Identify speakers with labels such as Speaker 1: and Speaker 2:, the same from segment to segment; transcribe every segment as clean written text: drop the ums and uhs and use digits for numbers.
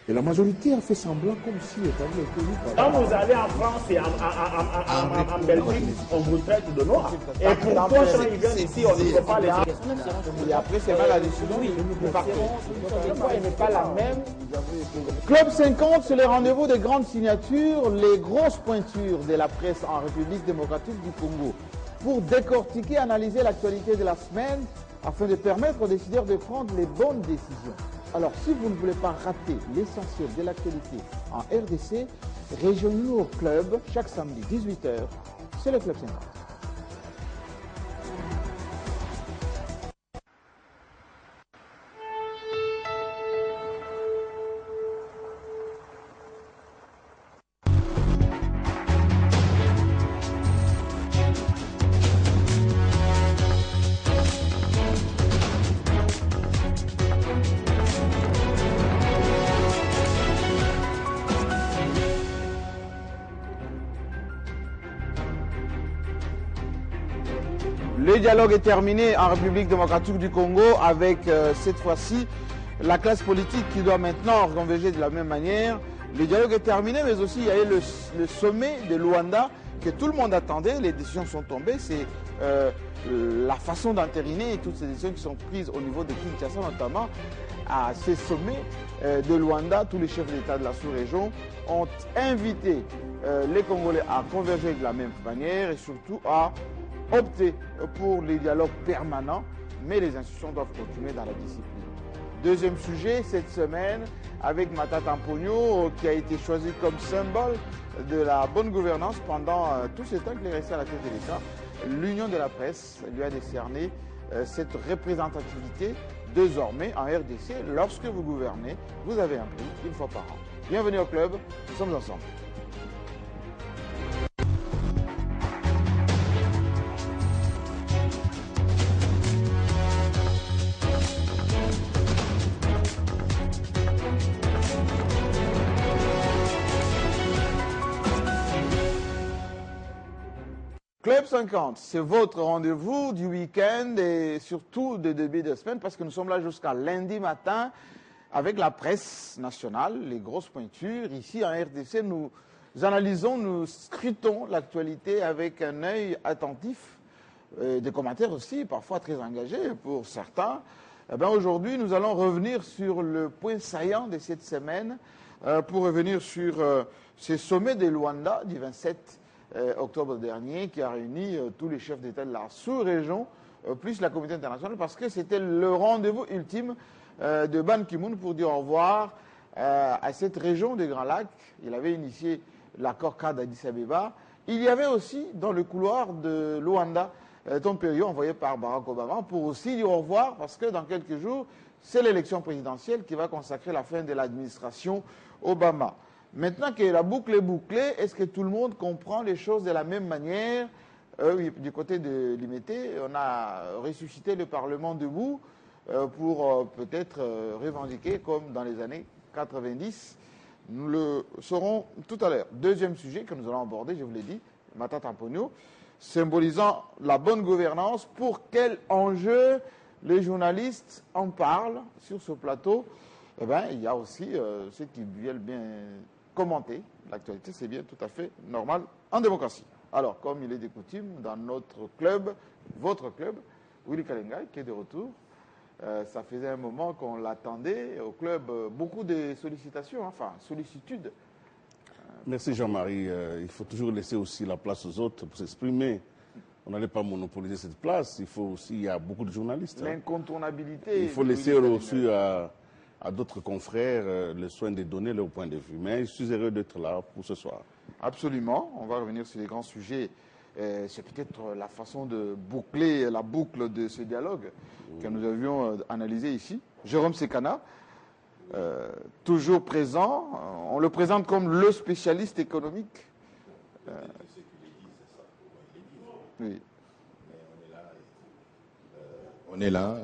Speaker 1: Et la majorité a fait semblant comme si l'État était élu.
Speaker 2: Quand vous allez en France et en Belgique, on vous traite de noir. Et pourquoi quand ils viennent ici, on ne peut pas les traiter?
Speaker 3: Et après, c'est pas la décision du parti. Pourquoi il n'est pas la même? Club 50, c'est le rendez-vous des grandes signatures, les grosses pointures de la presse en République démocratique du Congo. Pour décortiquer, analyser l'actualité de la semaine, afin de permettre aux décideurs de prendre les bonnes décisions. Alors, si vous ne voulez pas rater l'essentiel de l'actualité en RDC, rejoignez-nous au club chaque samedi 18h. C'est le Club 50. Le dialogue est terminé en République démocratique du Congo avec cette fois-ci la classe politique qui doit maintenant converger de la même manière. Le dialogue est terminé, mais aussi il y a eu le sommet de Luanda que tout le monde attendait. Les décisions sont tombées. C'est la façon d'entériner toutes ces décisions qui sont prises au niveau de Kinshasa notamment. À ces sommets de Luanda, tous les chefs d'État de la sous-région ont invité les Congolais à converger de la même manière et surtout à opter pour les dialogues permanents, mais les institutions doivent continuer dans la discipline. Deuxième sujet, cette semaine, avec Matata Mponyo, qui a été choisi comme symbole de la bonne gouvernance pendant tout ce temps qu'il est resté à la tête de l'État. L'Union de la presse lui a décerné cette représentativité. Désormais, en RDC, lorsque vous gouvernez, vous avez un prix une fois par an. Bienvenue au club, nous sommes ensemble. Club 50, c'est votre rendez-vous du week-end et surtout de début de semaine parce que nous sommes là jusqu'à lundi matin avec la presse nationale, les grosses pointures. Ici en RDC, nous analysons, nous scrutons l'actualité avec un œil attentif, des commentaires aussi, parfois très engagés pour certains. Aujourd'hui, nous allons revenir sur le point saillant de cette semaine pour revenir sur ces sommets de Luanda du 27 octobre dernier, qui a réuni tous les chefs d'État de la sous-région, plus la communauté internationale, parce que c'était le rendez-vous ultime de Ban Ki-moon pour dire au revoir à cette région des Grands Lacs. Il avait initié l'accord cadre d'Addis Abeba. Il y avait aussi dans le couloir de Luanda Tom Perriot, envoyé par Barack Obama, pour aussi dire au revoir, parce que dans quelques jours, c'est l'élection présidentielle qui va consacrer la fin de l'administration Obama. Maintenant que la boucle est bouclée, est-ce que tout le monde comprend les choses de la même manière? Oui, du côté de l'IMT, on a ressuscité le Parlement debout pour peut-être revendiquer comme dans les années 90. Nous le saurons tout à l'heure. Deuxième sujet que nous allons aborder, je vous l'ai dit, Matata Mponyo, symbolisant la bonne gouvernance. Pour quel enjeu les journalistes en parlent sur ce plateau? Eh bien, il y a aussi ceux qui veulent bien commenter l'actualité, c'est bien tout à fait normal en démocratie. Alors, comme il est de coutume, dans notre club, votre club, Willy Kalengai, qui est de retour, ça faisait un moment qu'on l'attendait au club, beaucoup de sollicitations, enfin, sollicitudes.
Speaker 1: Merci Jean-Marie. Il faut toujours laisser aussi la place aux autres pour s'exprimer. On n'allait pas monopoliser cette place. Il faut aussi, il y a beaucoup de journalistes.
Speaker 3: L'incontournabilité.
Speaker 1: Il faut laisser aussi à d'autres confrères le soin de donner leur point de vue. Mais je suis heureux d'être là pour ce soir.
Speaker 3: Absolument. On va revenir sur les grands sujets. C'est peut-être la façon de boucler la boucle de ce dialogue que nous avions analysé ici. Jérôme Sekana, toujours présent. On le présente comme le spécialiste économique. Oui.
Speaker 4: On est là.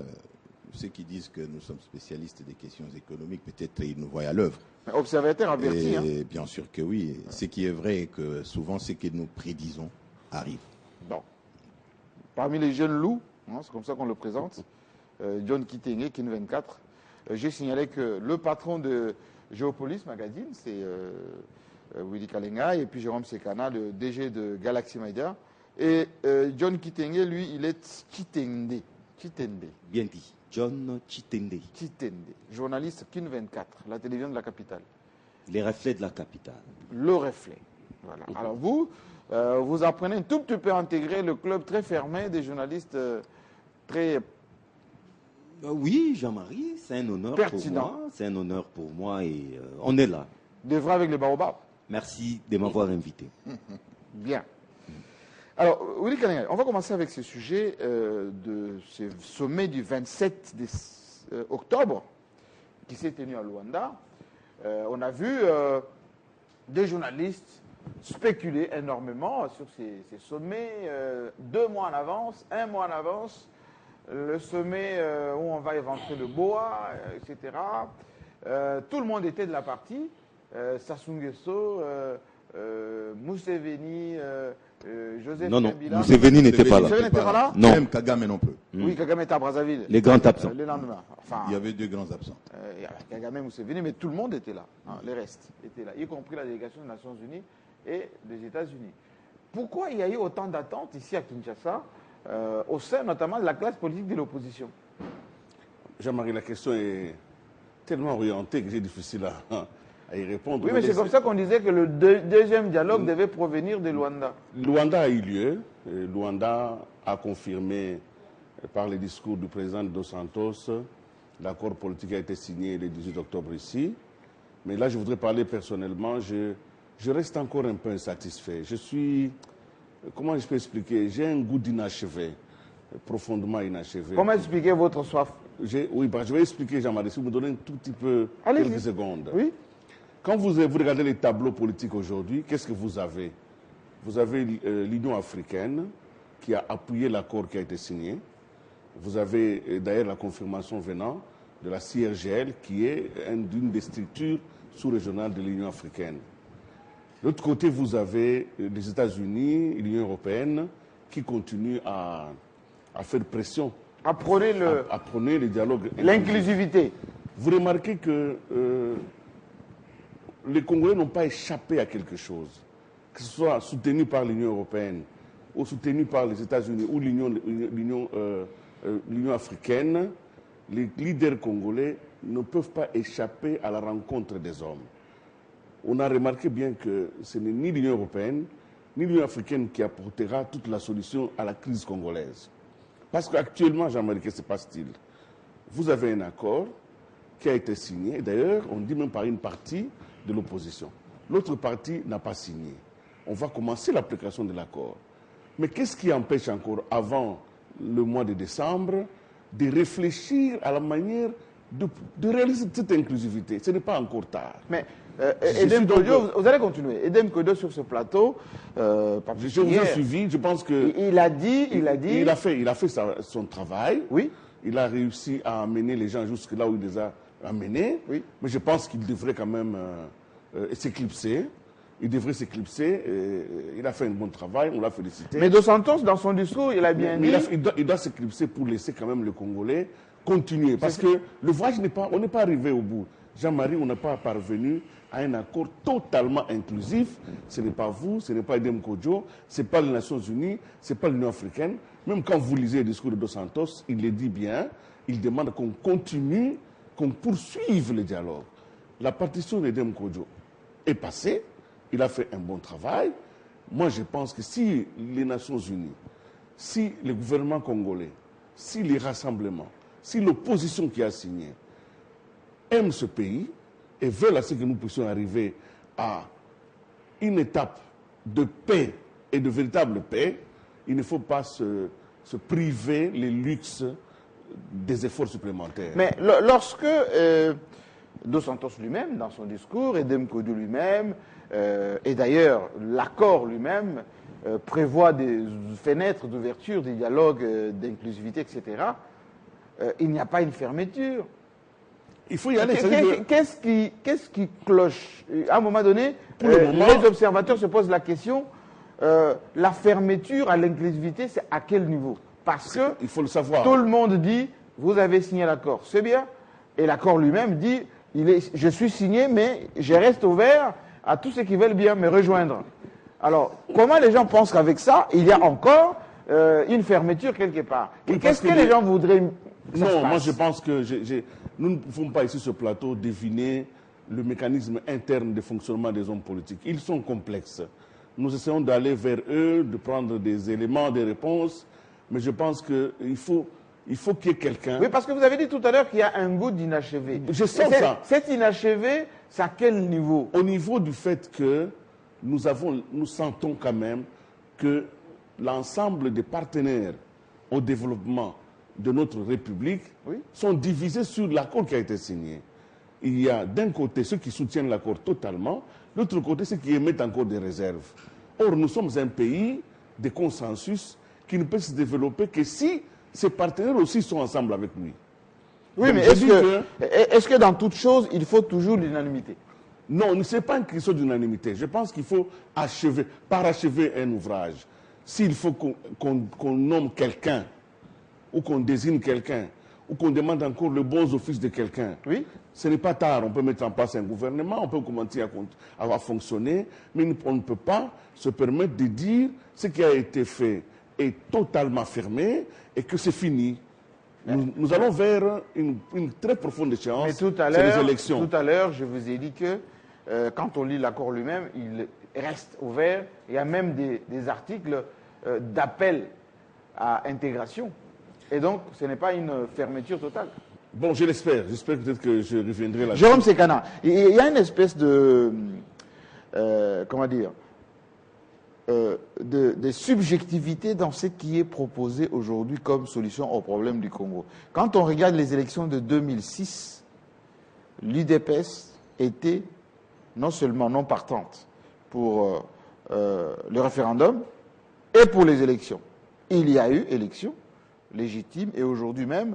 Speaker 4: Ceux qui disent que nous sommes spécialistes des questions économiques, peut-être ils nous voient à l'œuvre.
Speaker 3: Observateur averti.
Speaker 4: Et bien sûr que oui. Ce qui est vrai est que souvent ce que nous prédisons arrive.
Speaker 3: Bon. Parmi les jeunes loups, hein, c'est comme ça qu'on le présente, John Kitenge, Kin 24, j'ai signalé que le patron de Géopolis Magazine, c'est Willy Kalenga, et puis Jérôme Sekana, le DG de Galaxy Media. Et John Kitenge, lui, il est Chitende.
Speaker 4: Bien dit. John Chitende.
Speaker 3: Chitende, journaliste Kin 24, la télévision de la capitale.
Speaker 4: Les reflets de la capitale.
Speaker 3: Le reflet. Voilà. Alors vous, vous apprenez un tout petit peu à intégrer le club très fermé des journalistes très
Speaker 4: Oui, Jean-Marie, c'est un honneur
Speaker 3: pertinent.
Speaker 4: pour moi. C'est un honneur pour moi et on est là.
Speaker 3: Devrait avec les baobabs.
Speaker 4: Merci de m'avoir invité.
Speaker 3: Bien. Alors, Willy Kalenga, on va commencer avec ce sujet de ce sommet du 27 octobre qui s'est tenu à Luanda. On a vu des journalistes spéculer énormément sur ces sommets, 2 mois en avance, 1 mois en avance, le sommet où on va éventrer le bois, etc. Tout le monde était de la partie. Sassou Nguesso, Museveni, Joseph
Speaker 4: Non,
Speaker 3: Kabila.
Speaker 4: Museveni n'était pas là.
Speaker 3: Museveni n'était pas là?
Speaker 4: Non.
Speaker 5: Même Kagame non plus.
Speaker 3: Oui, Kagame était à Brazzaville.
Speaker 4: Les grands absents.
Speaker 3: Le lendemain. Enfin,
Speaker 5: Il y avait 2 grands absents.
Speaker 3: il y avait Kagame, Museveni, mais tout le monde était là. Hein, les restes étaient là, y compris la délégation des Nations Unies et des États-Unis. Pourquoi il y a eu autant d'attentes ici à Kinshasa, au sein notamment de la classe politique de l'opposition?
Speaker 1: Jean-Marie, la question est tellement orientée que c'est difficile à y répondre.
Speaker 3: Oui, mais c'est comme ça qu'on disait que le deuxième dialogue devait provenir de Luanda.
Speaker 1: Luanda a eu lieu. Luanda a confirmé par les discours du président Dos Santos. L'accord politique a été signé le 18 octobre ici. Mais là, je voudrais parler personnellement. Je reste encore un peu insatisfait. Je suis... Comment je peux expliquer? J'ai un goût d'inachevé, profondément inachevé.
Speaker 3: Comment expliquer votre soif?
Speaker 1: Oui, bah, je vais expliquer, Jean-Marie, si vous me donnez un tout petit peu,
Speaker 3: Allez-y.
Speaker 1: quelques secondes.
Speaker 3: Oui.
Speaker 1: Quand vous regardez les tableaux politiques aujourd'hui, qu'est-ce que vous avez? Vous avez l'Union africaine qui a appuyé l'accord qui a été signé. Vous avez d'ailleurs la confirmation venant de la CIRGL qui est une des structures sous-régionales de l'Union africaine. De l'autre côté, vous avez les États-Unis et l'Union européenne qui continuent à faire pression.
Speaker 3: À prôner
Speaker 1: le dialogue.
Speaker 3: l'inclusivité.
Speaker 1: Vous remarquez que les Congolais n'ont pas échappé à quelque chose, que ce soit soutenu par l'Union européenne ou soutenu par les États-Unis ou l'Union africaine. Les leaders congolais ne peuvent pas échapper à la rencontre des hommes. On a remarqué bien que ce n'est ni l'Union européenne ni l'Union africaine qui apportera toute la solution à la crise congolaise. Parce qu'actuellement, Jean-Marie, que se passe-t-il? Vous avez un accord qui a été signé, d'ailleurs, on dit même par une partie de l'opposition. L'autre partie n'a pas signé. On va commencer l'application de l'accord. Mais qu'est-ce qui empêche encore, avant le mois de décembre, de réfléchir à la manière de réaliser cette inclusivité? Ce n'est pas encore tard.
Speaker 3: Mais Edem Kodio, vous allez continuer. Edem Kodio sur ce plateau,
Speaker 1: je vous ai suivi, je pense que...
Speaker 3: Il a dit...
Speaker 1: Il a fait son travail.
Speaker 3: Oui.
Speaker 1: Il a réussi à amener les gens jusque là où il les a amenés.
Speaker 3: Oui.
Speaker 1: Mais je pense qu'il devrait quand même s'éclipser. Il devrait s'éclipser. Il a fait un bon travail, on l'a félicité.
Speaker 3: Mais Dos Santos, dans son discours, il a bien dit...
Speaker 1: Il doit s'éclipser pour laisser quand même le Congolais continuer. Parce que le voyage on n'est pas arrivé au bout. Jean-Marie, on n'est pas parvenu à un accord totalement inclusif. Ce n'est pas vous, ce n'est pas Edem Kodio, ce n'est pas les Nations Unies, ce n'est pas l'Union africaine. Même quand vous lisez le discours de Dos Santos, il le dit bien, il demande qu'on continue, qu'on poursuive le dialogue. La partition d'Edem Kodio est passée, il a fait un bon travail. Moi, je pense que si les Nations Unies, si le gouvernement congolais, si les rassemblements, si l'opposition qui a signé aiment ce pays et veulent à ce que nous puissions arriver à une étape de paix et de véritable paix, il ne faut pas se priver les luxes des efforts supplémentaires.
Speaker 3: Mais lorsque Dos Santos lui-même, dans son discours, Edem Kodio lui-même, et d'ailleurs l'accord lui-même, prévoit des fenêtres d'ouverture, des dialogues d'inclusivité, etc., il n'y a pas une fermeture.
Speaker 1: Il faut y aller.
Speaker 3: Qu'est-ce qui cloche? À un moment donné, les observateurs se posent la question, la fermeture à l'inclusivité, c'est à quel niveau? Parce que
Speaker 1: il faut le savoir.
Speaker 3: Tout le monde dit, vous avez signé l'accord, c'est bien. Et l'accord lui-même dit, je suis signé, mais je reste ouvert à tous ceux qui veulent bien me rejoindre. Alors, comment les gens pensent qu'avec ça, il y a encore une fermeture quelque part?
Speaker 1: Oui,
Speaker 3: Et qu'est-ce que
Speaker 1: parce que
Speaker 3: les gens voudraient que ça se
Speaker 1: Non, moi
Speaker 3: passe?
Speaker 1: je pense que nous ne pouvons pas ici sur ce plateau deviner le mécanisme interne de fonctionnement des hommes politiques. Ils sont complexes. Nous essayons d'aller vers eux, de prendre des éléments, des réponses, mais je pense qu'il faut qu'il y ait quelqu'un.
Speaker 3: Oui, parce que vous avez dit tout à l'heure qu'il y a un goût d'inachevé.
Speaker 1: Je sens ça.
Speaker 3: Cet inachevé, c'est à quel niveau?
Speaker 1: Au niveau du fait que nous sentons quand même que l'ensemble des partenaires au développement de notre République sont divisés sur l'accord qui a été signé. Il y a d'un côté ceux qui soutiennent l'accord totalement, de l'autre côté ceux qui émettent encore des réserves. Or, nous sommes un pays de consensus qui ne peut se développer que si ses partenaires aussi sont ensemble avec lui.
Speaker 3: Oui,
Speaker 1: Donc,
Speaker 3: mais est-ce que dans toute chose, il faut toujours l'unanimité?
Speaker 1: Non, ce n'est pas une question d'unanimité. Je pense qu'il faut parachever un ouvrage. S'il faut qu'on nomme quelqu'un, ou qu'on désigne quelqu'un, ou qu'on demande encore le bon office de quelqu'un, ce n'est pas tard. On peut mettre en place un gouvernement, on peut commencer à fonctionner, mais on ne peut pas se permettre de dire ce qui a été fait est totalement fermé et que c'est fini. Nous allons vers une très profonde échéance, c'est les élections.
Speaker 3: Tout à l'heure, je vous ai dit que quand on lit l'accord lui-même, il reste ouvert. Il y a même des articles d'appel à intégration. Et donc, ce n'est pas une fermeture totale.
Speaker 1: Bon, je l'espère. J'espère peut-être que je reviendrai là-dessus.
Speaker 3: Jérôme Sekana, il y a une espèce de... de subjectivité dans ce qui est proposé aujourd'hui comme solution au problème du Congo. Quand on regarde les élections de 2006, l'UDPS était non seulement non partante pour le référendum et pour les élections. Il y a eu élections légitimes et aujourd'hui même,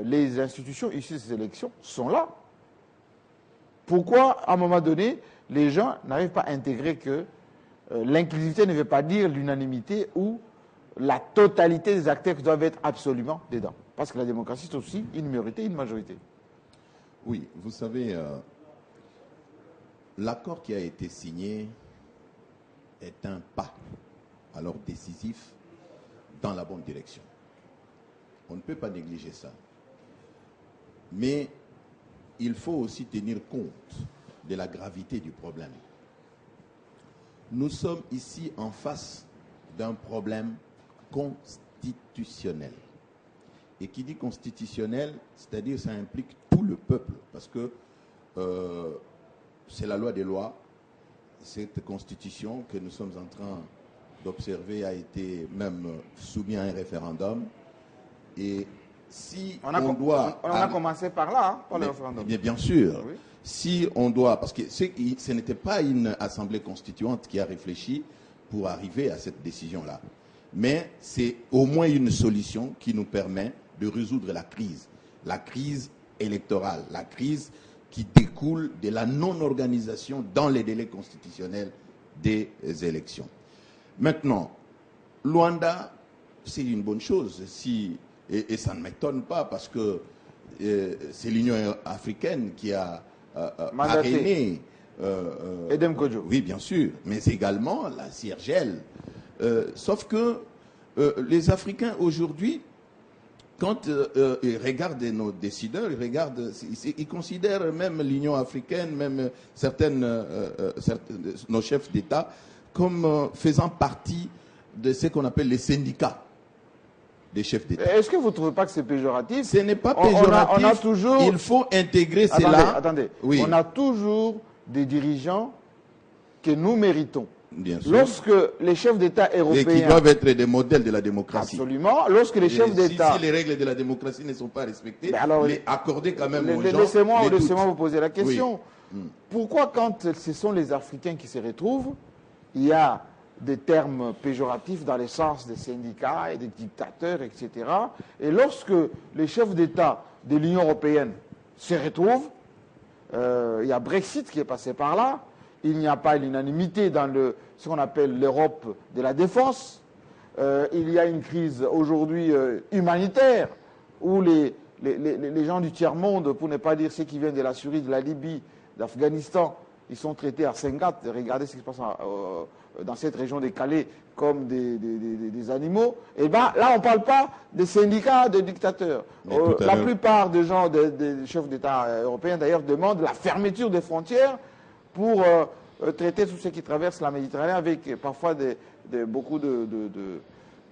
Speaker 3: les institutions issues de ces élections sont là. Pourquoi, à un moment donné, les gens n'arrivent pas à intégrer que l'inclusivité ne veut pas dire l'unanimité ou la totalité des acteurs qui doivent être absolument dedans? Parce que la démocratie, c'est aussi une minorité, une majorité.
Speaker 4: Oui, vous savez, l'accord qui a été signé est un pas, alors décisif, dans la bonne direction. On ne peut pas négliger ça. Mais il faut aussi tenir compte de la gravité du problème. Nous sommes ici en face d'un problème constitutionnel. Et qui dit constitutionnel, c'est-à-dire ça implique tout le peuple, parce que c'est la loi des lois. Cette constitution que nous sommes en train d'observer a été même soumise à un référendum. Et si on
Speaker 3: a commencé par là, hein, par le référendum.
Speaker 4: Bien sûr.
Speaker 3: Oui.
Speaker 4: Si on doit, parce que ce n'était pas une assemblée constituante qui a réfléchi pour arriver à cette décision-là, mais c'est au moins une solution qui nous permet de résoudre la crise électorale, la crise qui découle de la non-organisation dans les délais constitutionnels des élections. Maintenant, Luanda, c'est une bonne chose, et ça ne m'étonne pas parce que c'est l'Union africaine qui a parrainé
Speaker 3: Edem Kodjo.
Speaker 4: Oui, bien sûr, mais également la CIRGL. Sauf que les Africains aujourd'hui, quand ils regardent nos décideurs, ils considèrent même l'Union africaine, même nos chefs d'État, comme faisant partie de ce qu'on appelle les syndicats des chefs d'État.
Speaker 3: Est-ce que vous ne trouvez pas que c'est péjoratif?
Speaker 4: Ce n'est pas péjoratif.
Speaker 3: On a toujours...
Speaker 4: Il faut intégrer cela.
Speaker 3: Attendez.
Speaker 4: Oui.
Speaker 3: On a toujours des dirigeants que nous méritons.
Speaker 4: Bien sûr.
Speaker 3: Lorsque les chefs d'État européens...
Speaker 4: Et qui doivent être des modèles de la démocratie.
Speaker 3: Absolument. Lorsque les chefs d'État...
Speaker 4: Si les règles de la démocratie ne sont pas respectées,
Speaker 3: alors,
Speaker 4: les accorder quand même aux gens...
Speaker 3: Laissez-moi vous poser la question.
Speaker 4: Oui.
Speaker 3: Pourquoi quand ce sont les Africains qui se retrouvent, il y a des termes péjoratifs dans le sens des syndicats et des dictateurs, etc. Et lorsque les chefs d'État de l'Union européenne se retrouvent, il y a Brexit qui est passé par là, il n'y a pas l'unanimité dans ce qu'on appelle l'Europe de la défense, il y a une crise aujourd'hui humanitaire où les les gens du tiers-monde, pour ne pas dire ceux qui viennent de la Syrie, de la Libye, d'Afghanistan, ils sont traités à 5-4. Regardez ce qui se passe dans cette région des Calais comme des animaux. Et bien là, on ne parle pas des syndicats de dictateurs. La plupart des gens, des chefs d'État européens d'ailleurs, demandent la fermeture des frontières pour traiter tous ceux qui traversent la Méditerranée avec parfois beaucoup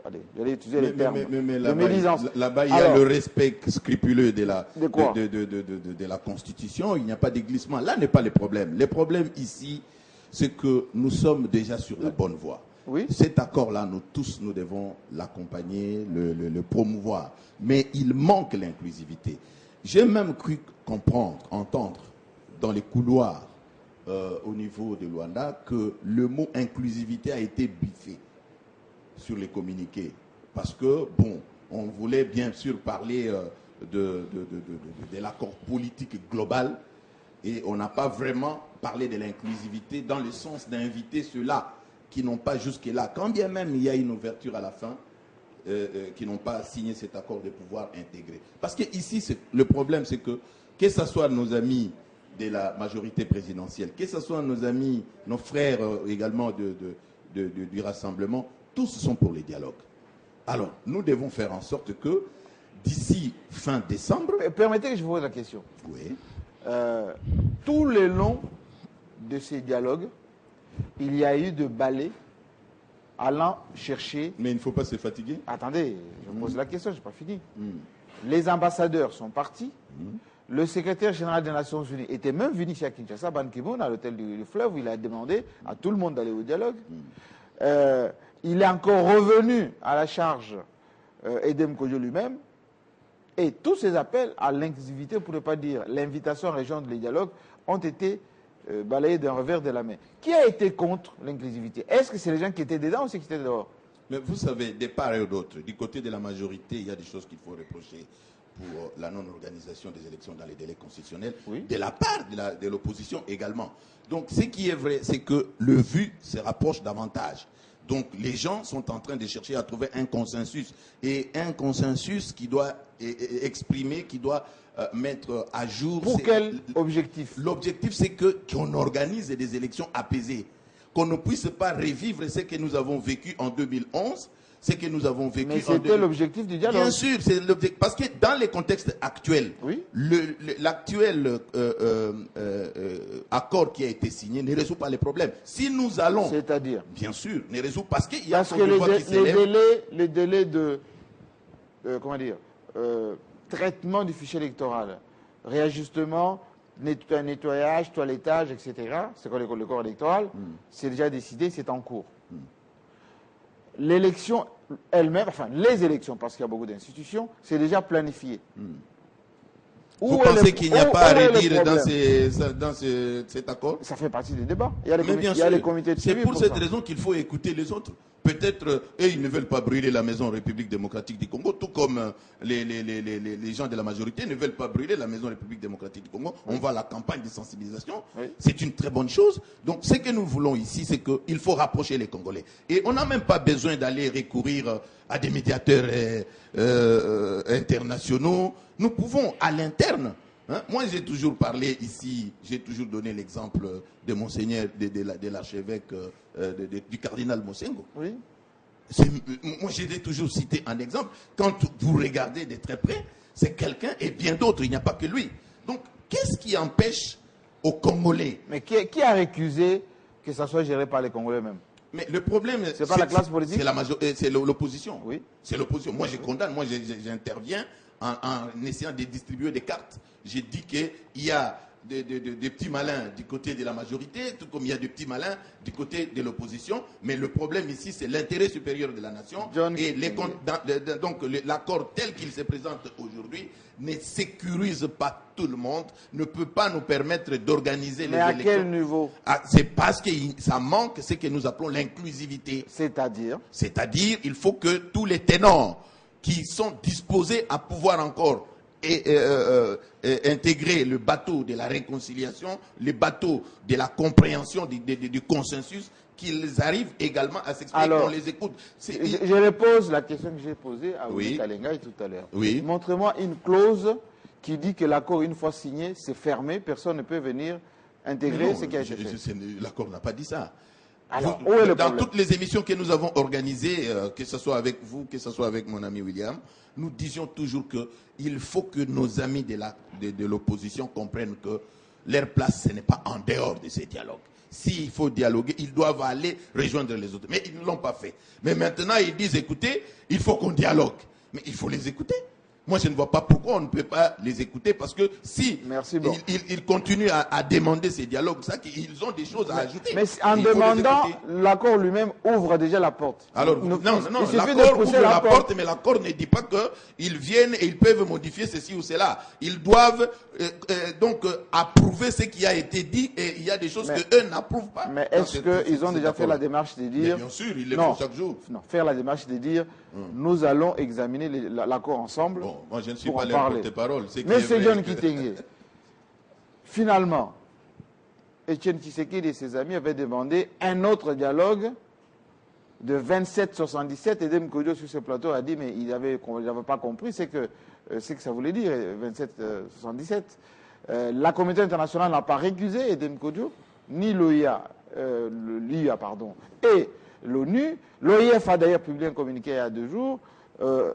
Speaker 3: allez, j'allais utiliser les termes de médisance.
Speaker 4: Là-bas, il y a le respect scrupuleux de la Constitution. Il n'y a pas de glissement. Là n'est pas le problème. Le problème ici, c'est que nous sommes déjà sur la bonne voie.
Speaker 3: Oui.
Speaker 4: Cet accord-là, nous devons l'accompagner, le promouvoir. Mais il manque l'inclusivité. J'ai même cru entendre dans les couloirs au niveau de Luanda que le mot inclusivité a été biffé sur les communiqués. Parce que, bon, on voulait bien sûr parler de l'accord politique global et on n'a pas vraiment parlé de l'inclusivité dans le sens d'inviter ceux-là qui n'ont pas jusque-là, quand bien même il y a une ouverture à la fin, qui n'ont pas signé cet accord de pouvoir intégrer. Parce que ici, le problème, c'est que ce soit nos amis de la majorité présidentielle, que ce soit nos amis, nos frères également du Rassemblement, tous sont pour les dialogues. Alors, nous devons faire en sorte que, d'ici fin décembre...
Speaker 3: Permettez que je vous pose la question.
Speaker 4: Oui.
Speaker 3: Tout le long de ces dialogues, il y a eu de balais allant chercher...
Speaker 4: Mais il ne faut pas se fatiguer.
Speaker 3: Attendez, je pose la question, je n'ai pas fini. Les ambassadeurs sont partis. Le secrétaire général des Nations Unies était même venu ici à Kinshasa, Ban Ki-moon, à l'hôtel du Fleuve, où il a demandé à tout le monde d'aller au dialogue. Il est encore revenu à la charge Edem Kojo lui-même. Et tous ces appels à l'inclusivité, pour ne pas dire l'invitation à rejoindre les dialogues, ont été balayés d'un revers de la main. Qui a été contre l'inclusivité? Est-ce que c'est les gens qui étaient dedans ou ceux qui étaient dehors?
Speaker 4: Mais vous savez, de part et d'autre, du côté de la majorité, il y a des choses qu'il faut reprocher pour la non-organisation des élections dans les délais constitutionnels,
Speaker 3: oui,
Speaker 4: de la part de l'opposition également. Donc, ce qui est vrai, c'est que le vu se rapproche davantage. Donc, les gens sont en train de chercher à trouver un consensus. Et un consensus qui doit exprimer, qui doit mettre à jour...
Speaker 3: Pour quel objectif?
Speaker 4: L'objectif, c'est qu'on organise des élections apaisées. Qu'on ne puisse pas revivre ce que nous avons vécu en 2011, ce que nous avons vécu en 2011.
Speaker 3: Mais c'était l'objectif du dialogue.
Speaker 4: Bien sûr, c'est l'objectif. Parce que dans les contextes actuels,
Speaker 3: oui,
Speaker 4: l'actuel accord qui a été signé ne résout pas les problèmes. Si nous allons...
Speaker 3: C'est-à-dire?
Speaker 4: Bien sûr, ne résout parce qu'il y a
Speaker 3: les délais de... comment dire, traitement du fichier électoral, réajustement, nettoyage, toilettage, etc. C'est quoi le corps électoral? C'est déjà décidé, c'est en cours. L'élection elle-même, enfin les élections, parce qu'il y a beaucoup d'institutions, c'est déjà planifié.
Speaker 4: Vous pensez qu'il n'y a pas à redire dans cet accord?
Speaker 3: Ça fait partie des débats. Il y a les comités de
Speaker 4: suivi. C'est pour cette
Speaker 3: ça.
Speaker 4: raison qu'il faut écouter les autres. Peut-être, eux, ils ne veulent pas brûler la maison République démocratique du Congo, tout comme les gens de la majorité ne veulent pas brûler la maison République démocratique du Congo. On va à la campagne de sensibilisation. Oui. C'est une très bonne chose. Donc, ce que nous voulons ici, c'est qu'il faut rapprocher les Congolais. Et on n'a même pas besoin d'aller recourir à des médiateurs internationaux. Nous pouvons, à l'interne, hein, moi j'ai toujours parlé ici, j'ai toujours donné l'exemple de Monseigneur, de l'archevêque, du cardinal Mosengo.
Speaker 3: Oui.
Speaker 4: Moi j'ai toujours cité un exemple. Quand vous regardez de très près, c'est quelqu'un et bien d'autres, il n'y a pas que lui. Donc, qu'est-ce qui empêche aux Congolais?
Speaker 3: Mais qui a récusé que ça soit géré par les Congolais même?
Speaker 4: Mais le problème,
Speaker 3: c'est pas la classe politique,
Speaker 4: c'est l'opposition.
Speaker 3: Oui.
Speaker 4: C'est l'opposition. Moi, je condamne. Moi, j'interviens en essayant de distribuer des cartes. J'ai dit qu'il y a des petits malins du côté de la majorité, tout comme il y a des petits malins du côté de l'opposition. Mais le problème ici, c'est l'intérêt supérieur de la nation. Donc, l'accord tel qu'il se présente aujourd'hui ne sécurise pas tout le monde, ne peut pas nous permettre d'organiser les élections.
Speaker 3: Mais à quel niveau?
Speaker 4: C'est parce que ça manque ce que nous appelons l'inclusivité.
Speaker 3: C'est-à-dire,
Speaker 4: il faut que tous les ténors qui sont disposés à pouvoir encore intégrer le bateau de la réconciliation, le bateau de la compréhension du consensus, qu'ils arrivent également à s'exprimer, qu'on les écoute.
Speaker 3: Je repose la question que j'ai posée à Willy Kalengai tout à l'heure.
Speaker 4: Oui.
Speaker 3: Montrez-moi une clause qui dit que l'accord, une fois signé, c'est fermé, personne ne peut venir intégrer ce qui a été fait.
Speaker 4: L'accord n'a pas dit ça.
Speaker 3: Alors, où est le
Speaker 4: dans
Speaker 3: problème?
Speaker 4: toutes les émissions que nous avons organisées, que ce soit avec vous, que ce soit avec mon ami William, nous disions toujours qu'il faut que nos amis de l'opposition comprennent que leur place, ce n'est pas en dehors de ces dialogues. S'il faut dialoguer, ils doivent aller rejoindre les autres. Mais ils ne l'ont pas fait. Mais maintenant, ils disent, écoutez, il faut qu'on dialogue. Mais il faut les écouter. Moi, je ne vois pas pourquoi on ne peut pas les écouter, parce que si ils continuent à demander ces dialogues, ça, ils ont des choses à ajouter.
Speaker 3: Mais en demandant, l'accord lui-même ouvre déjà la porte.
Speaker 4: Alors, non, l'accord ouvre la porte, mais l'accord ne dit pas qu'ils viennent et ils peuvent modifier ceci ou cela. Ils doivent donc approuver ce qui a été dit, et il y a des choses qu'eux n'approuvent pas.
Speaker 3: Mais est-ce qu'ils ont déjà fait la démarche de dire...
Speaker 4: Mais bien sûr, ils le font chaque jour.
Speaker 3: Non, faire la démarche de dire, nous allons examiner l'accord ensemble.
Speaker 4: Bon, moi je ne suis pas leur porte-parole.
Speaker 3: Monsieur John Kitenge, finalement, Etienne Tshisekedi et ses amis avaient demandé un autre dialogue de 27-77, et Dem Kodjo sur ce plateau a dit, mais il n'avait pas compris ce que ça voulait dire, 27-77. La communauté internationale n'a pas récusé Edem Kodjo, ni l'OIA, et l'ONU. L'OIF a d'ailleurs publié un communiqué il y a 2 jours,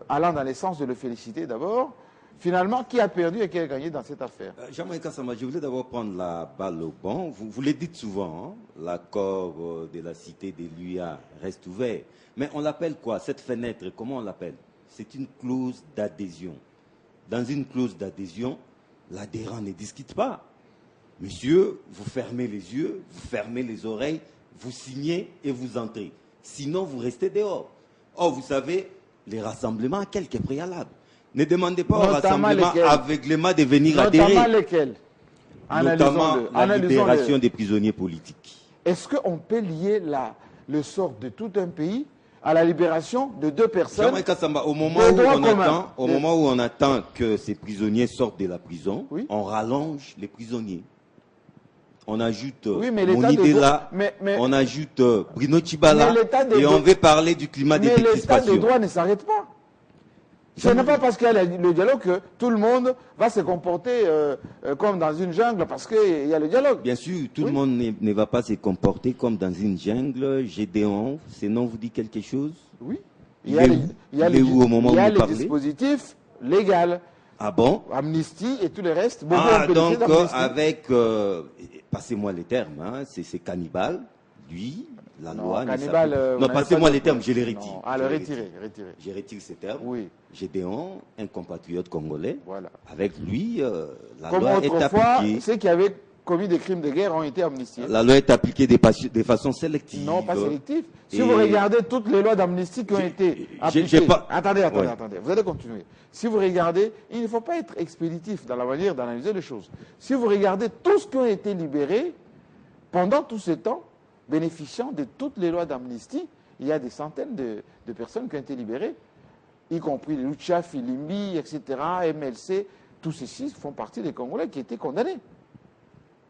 Speaker 3: allant dans le sens de le féliciter d'abord. Finalement, qui a perdu et qui a gagné dans cette affaire?
Speaker 5: Jean-Marie Kassama, je voulais d'abord prendre la balle au banc. Vous le dites souvent, hein, l'accord de la cité de l'UIA reste ouvert. Mais on l'appelle quoi? Cette fenêtre, comment on l'appelle? C'est une clause d'adhésion. Dans une clause d'adhésion, l'adhérent ne discute pas. Monsieur, vous fermez les yeux, vous fermez les oreilles, vous signez et vous entrez. Sinon, vous restez dehors. Or, vous savez, les rassemblements, à quelques préalables. Ne demandez pas au rassemblement aveuglément de venir adhérer.
Speaker 3: Notamment lesquels?
Speaker 5: Notamment la libération des prisonniers politiques.
Speaker 3: Est-ce qu'on peut lier le sort de tout un pays à la libération de 2 personnes?
Speaker 5: Jean-Marie Kassamba, au moment où on attend que ces prisonniers sortent de la prison, on rallonge les prisonniers. On ajoute Monidela, on ajoute Bruno Tshibala, et on veut parler du climat de décrispation.
Speaker 3: Mais l'état de droit ne s'arrête pas. Ce n'est pas parce qu'il y a le dialogue que tout le monde va se comporter comme dans une jungle parce qu'il y a le dialogue.
Speaker 5: Bien sûr, tout le monde ne va pas se comporter comme dans une jungle. Gédéon, ce nom vous dit quelque chose?
Speaker 3: Oui.
Speaker 5: Il y a
Speaker 3: les dispositifs légaux.
Speaker 5: Ah bon?
Speaker 3: Amnistie et tout le reste.
Speaker 5: Donc avec, passez-moi les termes, hein, c'est cannibale, lui... La loi
Speaker 3: non,
Speaker 5: passez-moi les termes, je les retire.
Speaker 3: Alors, retirez.
Speaker 5: Je retire ces termes.
Speaker 3: Oui.
Speaker 5: Gédéon, un compatriote congolais.
Speaker 3: Voilà.
Speaker 5: Avec lui, la
Speaker 3: comme
Speaker 5: loi est appliquée.
Speaker 3: Ceux qui avaient commis des crimes de guerre ont été amnistiés.
Speaker 5: La loi est appliquée de façon sélective.
Speaker 3: Non, pas sélective. Si vous regardez toutes les lois d'amnistie qui ont été appliquées... Attendez. Vous allez continuer. Si vous regardez, il ne faut pas être expéditif dans la manière d'analyser les choses. Si vous regardez tous ceux qui ont été libérés, pendant tout ce temps, bénéficiant de toutes les lois d'amnistie, il y a des centaines de personnes qui ont été libérées, y compris Lucha, Filimbi, etc., MLC, tous ceux-ci font partie des Congolais qui étaient condamnés.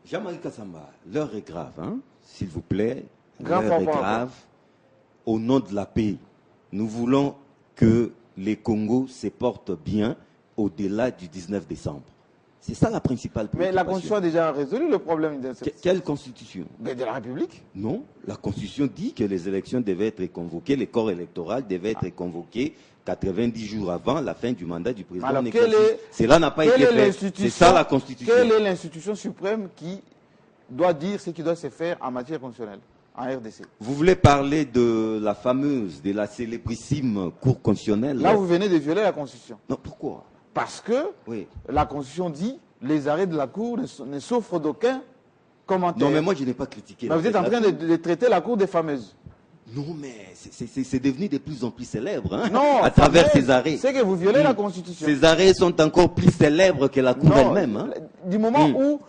Speaker 5: Jean-Marie Kassamba, l'heure est grave, hein? S'il vous plaît. L'heure est grave. Au nom de la paix, nous voulons que les Congos se portent bien au-delà du 19 décembre. C'est ça la principale préoccupation.
Speaker 3: Mais la Constitution a déjà résolu le problème de cette...
Speaker 5: Quelle Constitution?
Speaker 3: De la République.
Speaker 5: Non, la Constitution dit que les élections devaient être convoquées, les corps électoraux devaient être convoqués 90 jours avant la fin du mandat du président.
Speaker 3: Alors,
Speaker 5: cela n'a pas été fait. C'est ça la Constitution.
Speaker 3: Quelle est l'institution suprême qui doit dire ce qui doit se faire en matière constitutionnelle, en RDC?
Speaker 5: Vous voulez parler de la fameuse, de la célébrissime Cour constitutionnelle?
Speaker 3: Là, vous venez de violer la Constitution.
Speaker 5: Non, pourquoi?
Speaker 3: Parce que la Constitution dit les arrêts de la Cour ne souffrent d'aucun commentaire.
Speaker 5: Non, mais moi, je n'ai pas critiqué.
Speaker 3: Vous êtes en train de traiter la Cour des fameuses.
Speaker 5: Non, mais c'est devenu de plus en plus célèbre, hein,
Speaker 3: non,
Speaker 5: à travers ces arrêts.
Speaker 3: C'est que vous violez la Constitution.
Speaker 5: Ces arrêts sont encore plus célèbres que la Cour elle-même. Hein.
Speaker 3: Du moment où...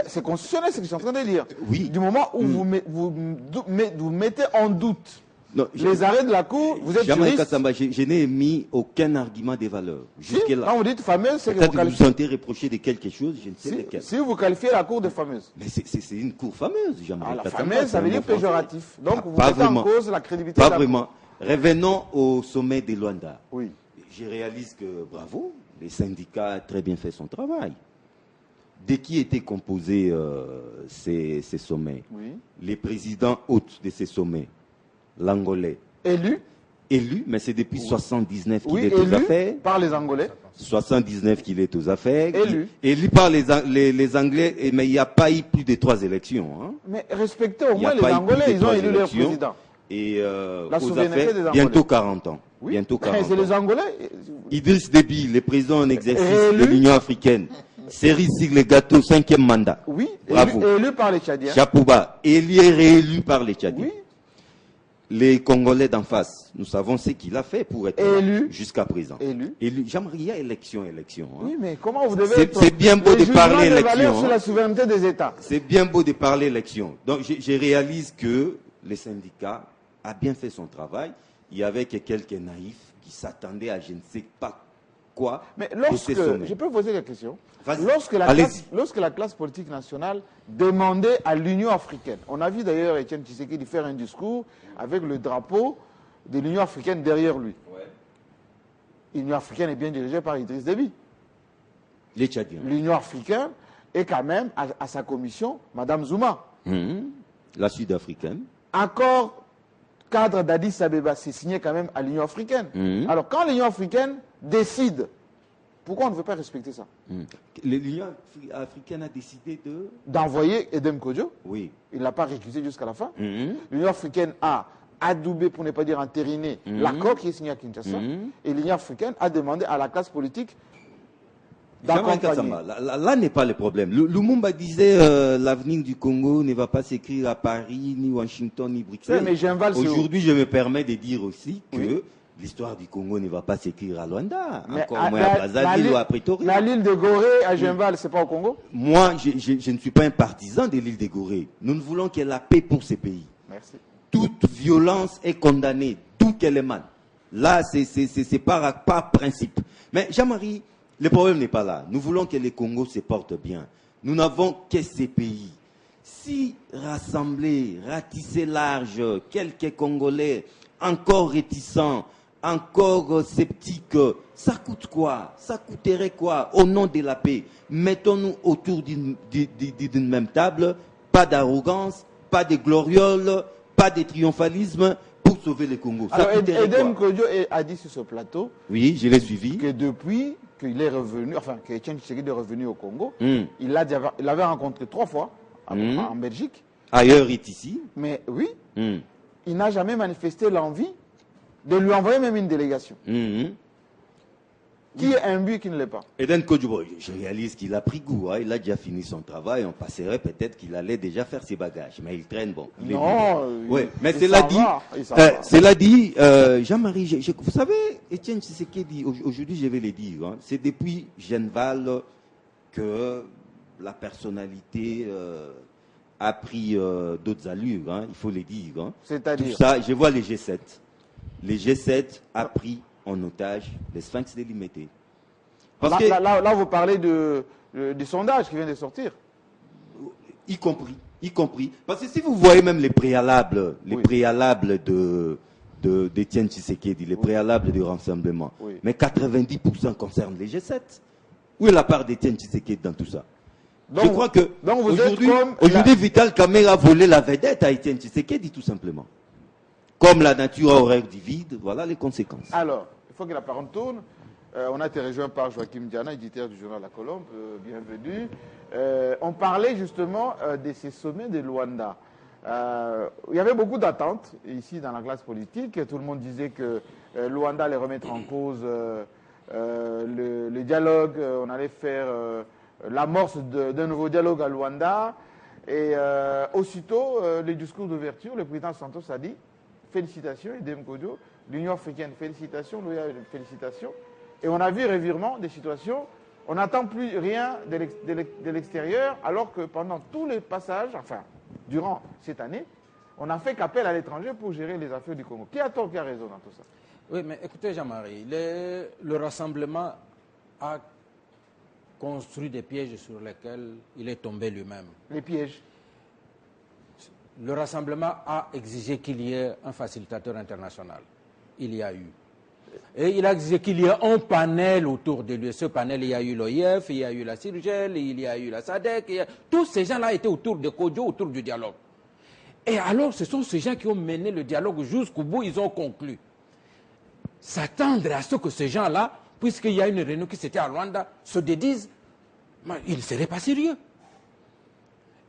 Speaker 3: C'est constitutionnel ce que je suis en train de dire.
Speaker 5: Oui.
Speaker 3: Du moment où vous mettez en doute
Speaker 5: Non,
Speaker 3: les arrêts de la Cour, vous êtes
Speaker 5: Jean-Marie
Speaker 3: juriste.
Speaker 5: Kassamba, je n'ai émis aucun argument des valeurs.
Speaker 3: Si,
Speaker 5: Jusque-là.
Speaker 3: quand vous dites fameuse, c'est que
Speaker 5: Peut-être
Speaker 3: vous
Speaker 5: que vous
Speaker 3: qualifiez.
Speaker 5: sentez reprocher de quelque chose, je ne sais lequel.
Speaker 3: Si vous qualifiez la Cour de fameuse.
Speaker 5: Mais c'est une cour fameuse, Jean-Marie
Speaker 3: Alors,
Speaker 5: Kassamba.
Speaker 3: fameuse,
Speaker 5: c'est
Speaker 3: ça
Speaker 5: un
Speaker 3: veut dire
Speaker 5: mot français.
Speaker 3: péjoratif. Donc, vous
Speaker 5: Pas
Speaker 3: mettez en
Speaker 5: vraiment.
Speaker 3: cause la crédibilité
Speaker 5: Pas
Speaker 3: de la
Speaker 5: vraiment. Revenons au sommet de Luanda.
Speaker 3: Cour. Oui.
Speaker 5: Je réalise que, bravo, les syndicats ont très bien fait son travail. De qui étaient composés ces sommets?
Speaker 3: Oui.
Speaker 5: Les présidents hôtes de ces sommets, l'Angolais,
Speaker 3: Élu.
Speaker 5: élu, mais c'est depuis 79 qu'il
Speaker 3: Oui,
Speaker 5: est aux
Speaker 3: élu
Speaker 5: affaires.
Speaker 3: par les Angolais.
Speaker 5: 79 qu'il est aux affaires.
Speaker 3: Élu.
Speaker 5: Élu par les Anglais, mais il n'y a pas eu plus de 3 élections. Hein.
Speaker 3: Mais respectez au
Speaker 5: Il n'y a
Speaker 3: moins les
Speaker 5: pas eu
Speaker 3: Angolais,
Speaker 5: plus de
Speaker 3: ils ont
Speaker 5: 3
Speaker 3: élu leur
Speaker 5: élections.
Speaker 3: président.
Speaker 5: Et
Speaker 3: La
Speaker 5: aux
Speaker 3: souveraineté
Speaker 5: affaires,
Speaker 3: des Angolais.
Speaker 5: bientôt 40 ans.
Speaker 3: Oui.
Speaker 5: Bientôt
Speaker 3: Mais
Speaker 5: 40
Speaker 3: c'est les
Speaker 5: ans.
Speaker 3: Angolais.
Speaker 5: Idriss Déby, le président en exercice
Speaker 3: Réélu.
Speaker 5: de l'Union africaine. Cerise sur le gâteau, 5e mandat.
Speaker 3: Oui,
Speaker 5: Bravo.
Speaker 3: élu par les Tchadiens.
Speaker 5: Chapouba, il est réélu par les Tchadiens.
Speaker 3: Oui.
Speaker 5: Les Congolais d'en face, nous savons ce qu'il a fait pour être là
Speaker 3: Élu.
Speaker 5: jusqu'à présent.
Speaker 3: Élu.
Speaker 5: Jean-Marie, il y a élection. Hein.
Speaker 3: Oui, mais comment vous devez
Speaker 5: C'est-
Speaker 3: être...
Speaker 5: c'est bien beau
Speaker 3: le
Speaker 5: de parler
Speaker 3: jugement des valeurs
Speaker 5: élection,
Speaker 3: sur
Speaker 5: hein.
Speaker 3: la souveraineté des États.
Speaker 5: C'est bien beau de parler élection. Donc, je réalise que les syndicats a bien fait son travail. Il y avait que quelques naïfs qui s'attendaient à je ne sais pas quoi.
Speaker 3: Mais
Speaker 5: de
Speaker 3: lorsque,
Speaker 5: ces sommets.
Speaker 3: je peux vous poser la question,
Speaker 5: Vas-y.
Speaker 3: lorsque la classe politique nationale demandait à l'Union africaine, on a vu d'ailleurs Étienne Tshisekedi faire un discours avec le drapeau de l'Union africaine derrière lui. L'Union africaine est bien dirigée par Idriss Déby.
Speaker 5: Les Tchadiens.
Speaker 3: L'Union africaine est quand même à sa commission Madame Zuma.
Speaker 5: La Sud-Africaine.
Speaker 3: Accord cadre d'Addis Abeba, c'est signé quand même à l'Union africaine. Alors quand l'Union africaine décide, pourquoi on ne veut pas respecter ça?
Speaker 5: L'Union africaine a décidé de...
Speaker 3: D'envoyer Edem Kodjo.
Speaker 5: Oui.
Speaker 3: Il ne l'a pas récusé jusqu'à la fin. L'Union africaine a adoubé, pour ne pas dire entériné, l'accord qui est signé à Kinshasa. Et l'Union africaine a demandé à la classe politique
Speaker 5: Jean-Marie
Speaker 3: d'accompagner.
Speaker 5: Kassamba, là n'est pas le problème. Lumumba disait l'avenir du Congo ne va pas s'écrire à Paris, ni Washington, ni Bruxelles.
Speaker 3: Oui, mais Genval, c'est où?
Speaker 5: Aujourd'hui, je me permets de dire aussi que
Speaker 3: Oui.
Speaker 5: l'histoire du Congo ne va pas s'écrire à Luanda,
Speaker 3: Mais
Speaker 5: encore moins à Brazzaville ou à Pretoria.
Speaker 3: la l'île de Gorée à Genval, c'est pas au Congo?
Speaker 5: Moi, je ne suis pas un partisan de l'île de Gorée. Nous ne voulons que la paix pour ces pays.
Speaker 3: Merci.
Speaker 5: Toute violence est condamnée, d'où qu'elle émane. Là, c'est par principe. Mais Jean-Marie, le problème n'est pas là. Nous voulons que le Congo se porte bien. Nous n'avons que ces pays. Si rassembler, ratisser large, quelques Congolais encore réticents, encore sceptiques, ça coûte quoi? Ça coûterait quoi au nom de la paix? Mettons-nous autour d'une même table, pas d'arrogance, pas de gloriole, pas de triomphalisme pour sauver le Congo. Ça
Speaker 3: Alors
Speaker 5: coûterait
Speaker 3: Edem
Speaker 5: quoi?
Speaker 3: Kodjo a dit sur ce plateau
Speaker 5: Oui, je l'ai suivi.
Speaker 3: que depuis qu'il est revenu, enfin que Étienne Tshisekedi est revenu au Congo,
Speaker 5: Hmm.
Speaker 3: il l'avait rencontré 3 fois en Belgique,
Speaker 5: Ailleurs est ici.
Speaker 3: mais oui,
Speaker 5: Hmm.
Speaker 3: il n'a jamais manifesté l'envie de lui envoyer même une délégation.
Speaker 5: Mhm.
Speaker 3: Qui est imbu, qui ne l'est pas.
Speaker 5: Eden Kodjo, je réalise qu'il a pris goût, hein. Il a déjà fini son travail, on passerait peut-être qu'il allait déjà faire ses bagages, mais il traîne bon. Il est
Speaker 3: Non,
Speaker 5: libre. Ouais, mais
Speaker 3: il
Speaker 5: cela
Speaker 3: s'en
Speaker 5: dit,
Speaker 3: va, il s'en va.
Speaker 5: cela dit, Jean-Marie, vous savez, Étienne Tshisekedi, aujourd'hui je vais le dire, hein, c'est depuis Genval que la personnalité a pris d'autres allures, hein, il faut le dire. Hein.
Speaker 3: C'est-à-dire
Speaker 5: Tout ça, je vois les G7. Les G7 a pris en otage les Sphinx délimités. Parce que,
Speaker 3: là, vous parlez du sondage qui vient de sortir.
Speaker 5: y compris. Parce que si vous voyez même les préalables,
Speaker 3: Oui.
Speaker 5: d'Étienne Tshisekedi, les préalables du rassemblement,
Speaker 3: Oui.
Speaker 5: mais 90% concernent les G7. Où est la part d'Étienne Tshisekedi dans tout ça?
Speaker 3: Donc,
Speaker 5: Je crois que
Speaker 3: donc vous êtes comme
Speaker 5: aujourd'hui, Vital Kamerhe a volé la vedette à Étienne Tshisekedi, tout simplement. Comme la nature horaire du vide, voilà les conséquences.
Speaker 3: Alors, il faut que la parole tourne. On a été rejoint par Joachim Diana, éditeur du journal La Colombe. Bienvenue. On parlait justement de ces sommets de Luanda. Il y avait beaucoup d'attentes ici dans la classe politique. Tout le monde disait que Luanda allait remettre en cause le dialogue. On allait faire l'amorce d'un nouveau dialogue à Luanda. Et aussitôt, le discours d'ouverture, le président Santos a dit félicitations, Edem Kodjo, l'Union africaine, félicitations, l'OIA, félicitations. Et on a vu revirement des situations, on n'attend plus rien de l'extérieur, alors que pendant tous les passages, enfin, durant cette année, On n'a fait qu'appel à l'étranger pour gérer les affaires du Congo. Qui a tort, qui a raison dans tout ça?
Speaker 6: Oui, mais écoutez, Jean-Marie, le rassemblement a construit des pièges sur lesquels il est tombé lui-même.
Speaker 3: Les pièges.
Speaker 6: Le rassemblement a exigé qu'il y ait un facilitateur international. Il y a eu. Et il a exigé qu'il y ait un panel autour de lui. Ce panel, il y a eu l'OIF, il y a eu la CIRGEL, il y a eu la SADC. Tous ces gens-là étaient autour de Kodjo, autour du dialogue. Et alors, ce sont ces gens qui ont mené le dialogue jusqu'au bout, ils ont conclu. S'attendre à ce que ces gens-là, puisqu'il y a une réunion qui s'était à Luanda, se dédisent, ils ne seraient pas sérieux.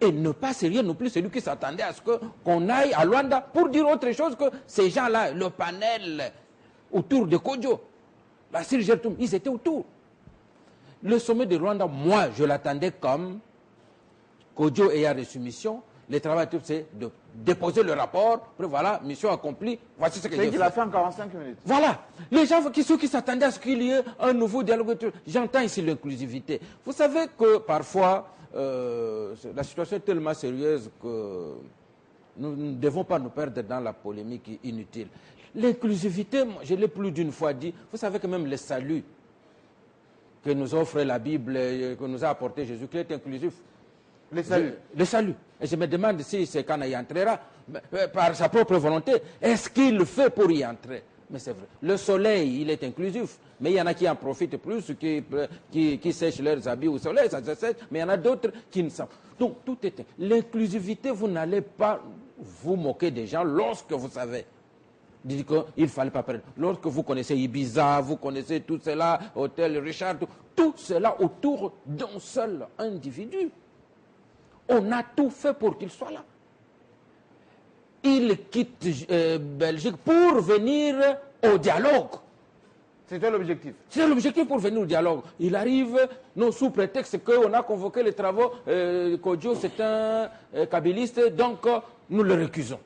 Speaker 6: Et ne pas sérieux non plus celui qui s'attendait à ce qu'on aille à Luanda pour dire autre chose que ces gens-là, le panel autour de Kodjo, la CIRGEL, ils étaient autour. Le sommet de Luanda, moi, je l'attendais comme Kodjo ayant reçu mission. Le travail, c'est de déposer le rapport, puis voilà, mission accomplie, voici ce que j'ai fait.
Speaker 3: C'est qu'il a fait en 45 minutes.
Speaker 6: Voilà. Les gens ceux qui s'attendaient à ce qu'il y ait un nouveau dialogue, j'entends ici l'inclusivité. Vous savez que parfois, la situation est tellement sérieuse que nous ne devons pas nous perdre dans la polémique inutile. L'inclusivité, je l'ai plus d'une fois dit, vous savez que même le salut que nous offre la Bible, que nous a apporté Jésus-Christ est inclusif.
Speaker 3: Le salut.
Speaker 6: Le salut. Et je me demande si c'est quand il y entrera, par sa propre volonté, est-ce qu'il le fait pour y entrer? Mais c'est vrai. Le soleil, il est inclusif. Mais il y en a qui en profitent plus, qui sèchent leurs habits au soleil, ça se sèche, mais il y en a d'autres qui ne savent. Donc, tout est... L'inclusivité, vous n'allez pas vous moquer des gens lorsque vous savez. Dites qu'il ne fallait pas perdre. Lorsque vous connaissez Ibiza, vous connaissez tout cela, Hôtel Richard, tout cela autour d'un seul individu. On a tout fait pour qu'il soit là. Il quitte Belgique pour venir au dialogue.
Speaker 3: C'était l'objectif.
Speaker 6: C'est l'objectif pour venir au dialogue. Il arrive, non sous prétexte qu'on a convoqué les travaux, Kodjo c'est un kabyliste, donc nous le récusons.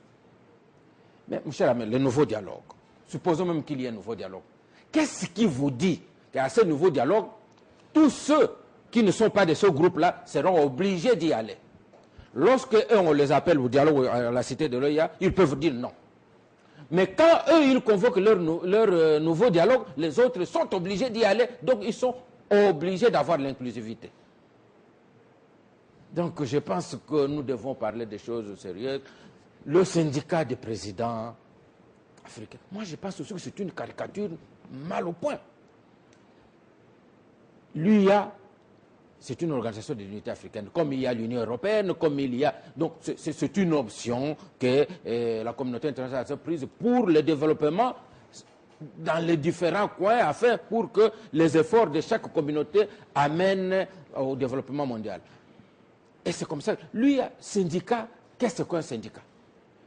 Speaker 6: Mais, mon cher ami, le nouveau dialogue, supposons même qu'il y ait un nouveau dialogue. Qu'est-ce qui vous dit qu'à ce nouveau dialogue, tous ceux qui ne sont pas de ce groupe-là seront obligés d'y aller? Lorsque eux, on les appelle au dialogue à la cité de l'OIA, ils peuvent dire non. Mais quand eux, ils convoquent leur nouveau dialogue, les autres sont obligés d'y aller, donc ils sont obligés d'avoir l'inclusivité. Donc je pense que nous devons parler des choses sérieuses. Le syndicat des présidents africains, moi je pense aussi que c'est une caricature mal au point. L'UIA, c'est une organisation de l'unité africaine, comme il y a l'Union européenne, comme il y a... Donc, c'est une option que la communauté internationale a prise pour le développement dans les différents coins, afin pour que les efforts de chaque communauté amènent au développement mondial. Et c'est comme ça. L'UIA, syndicat, qu'est-ce qu'un syndicat?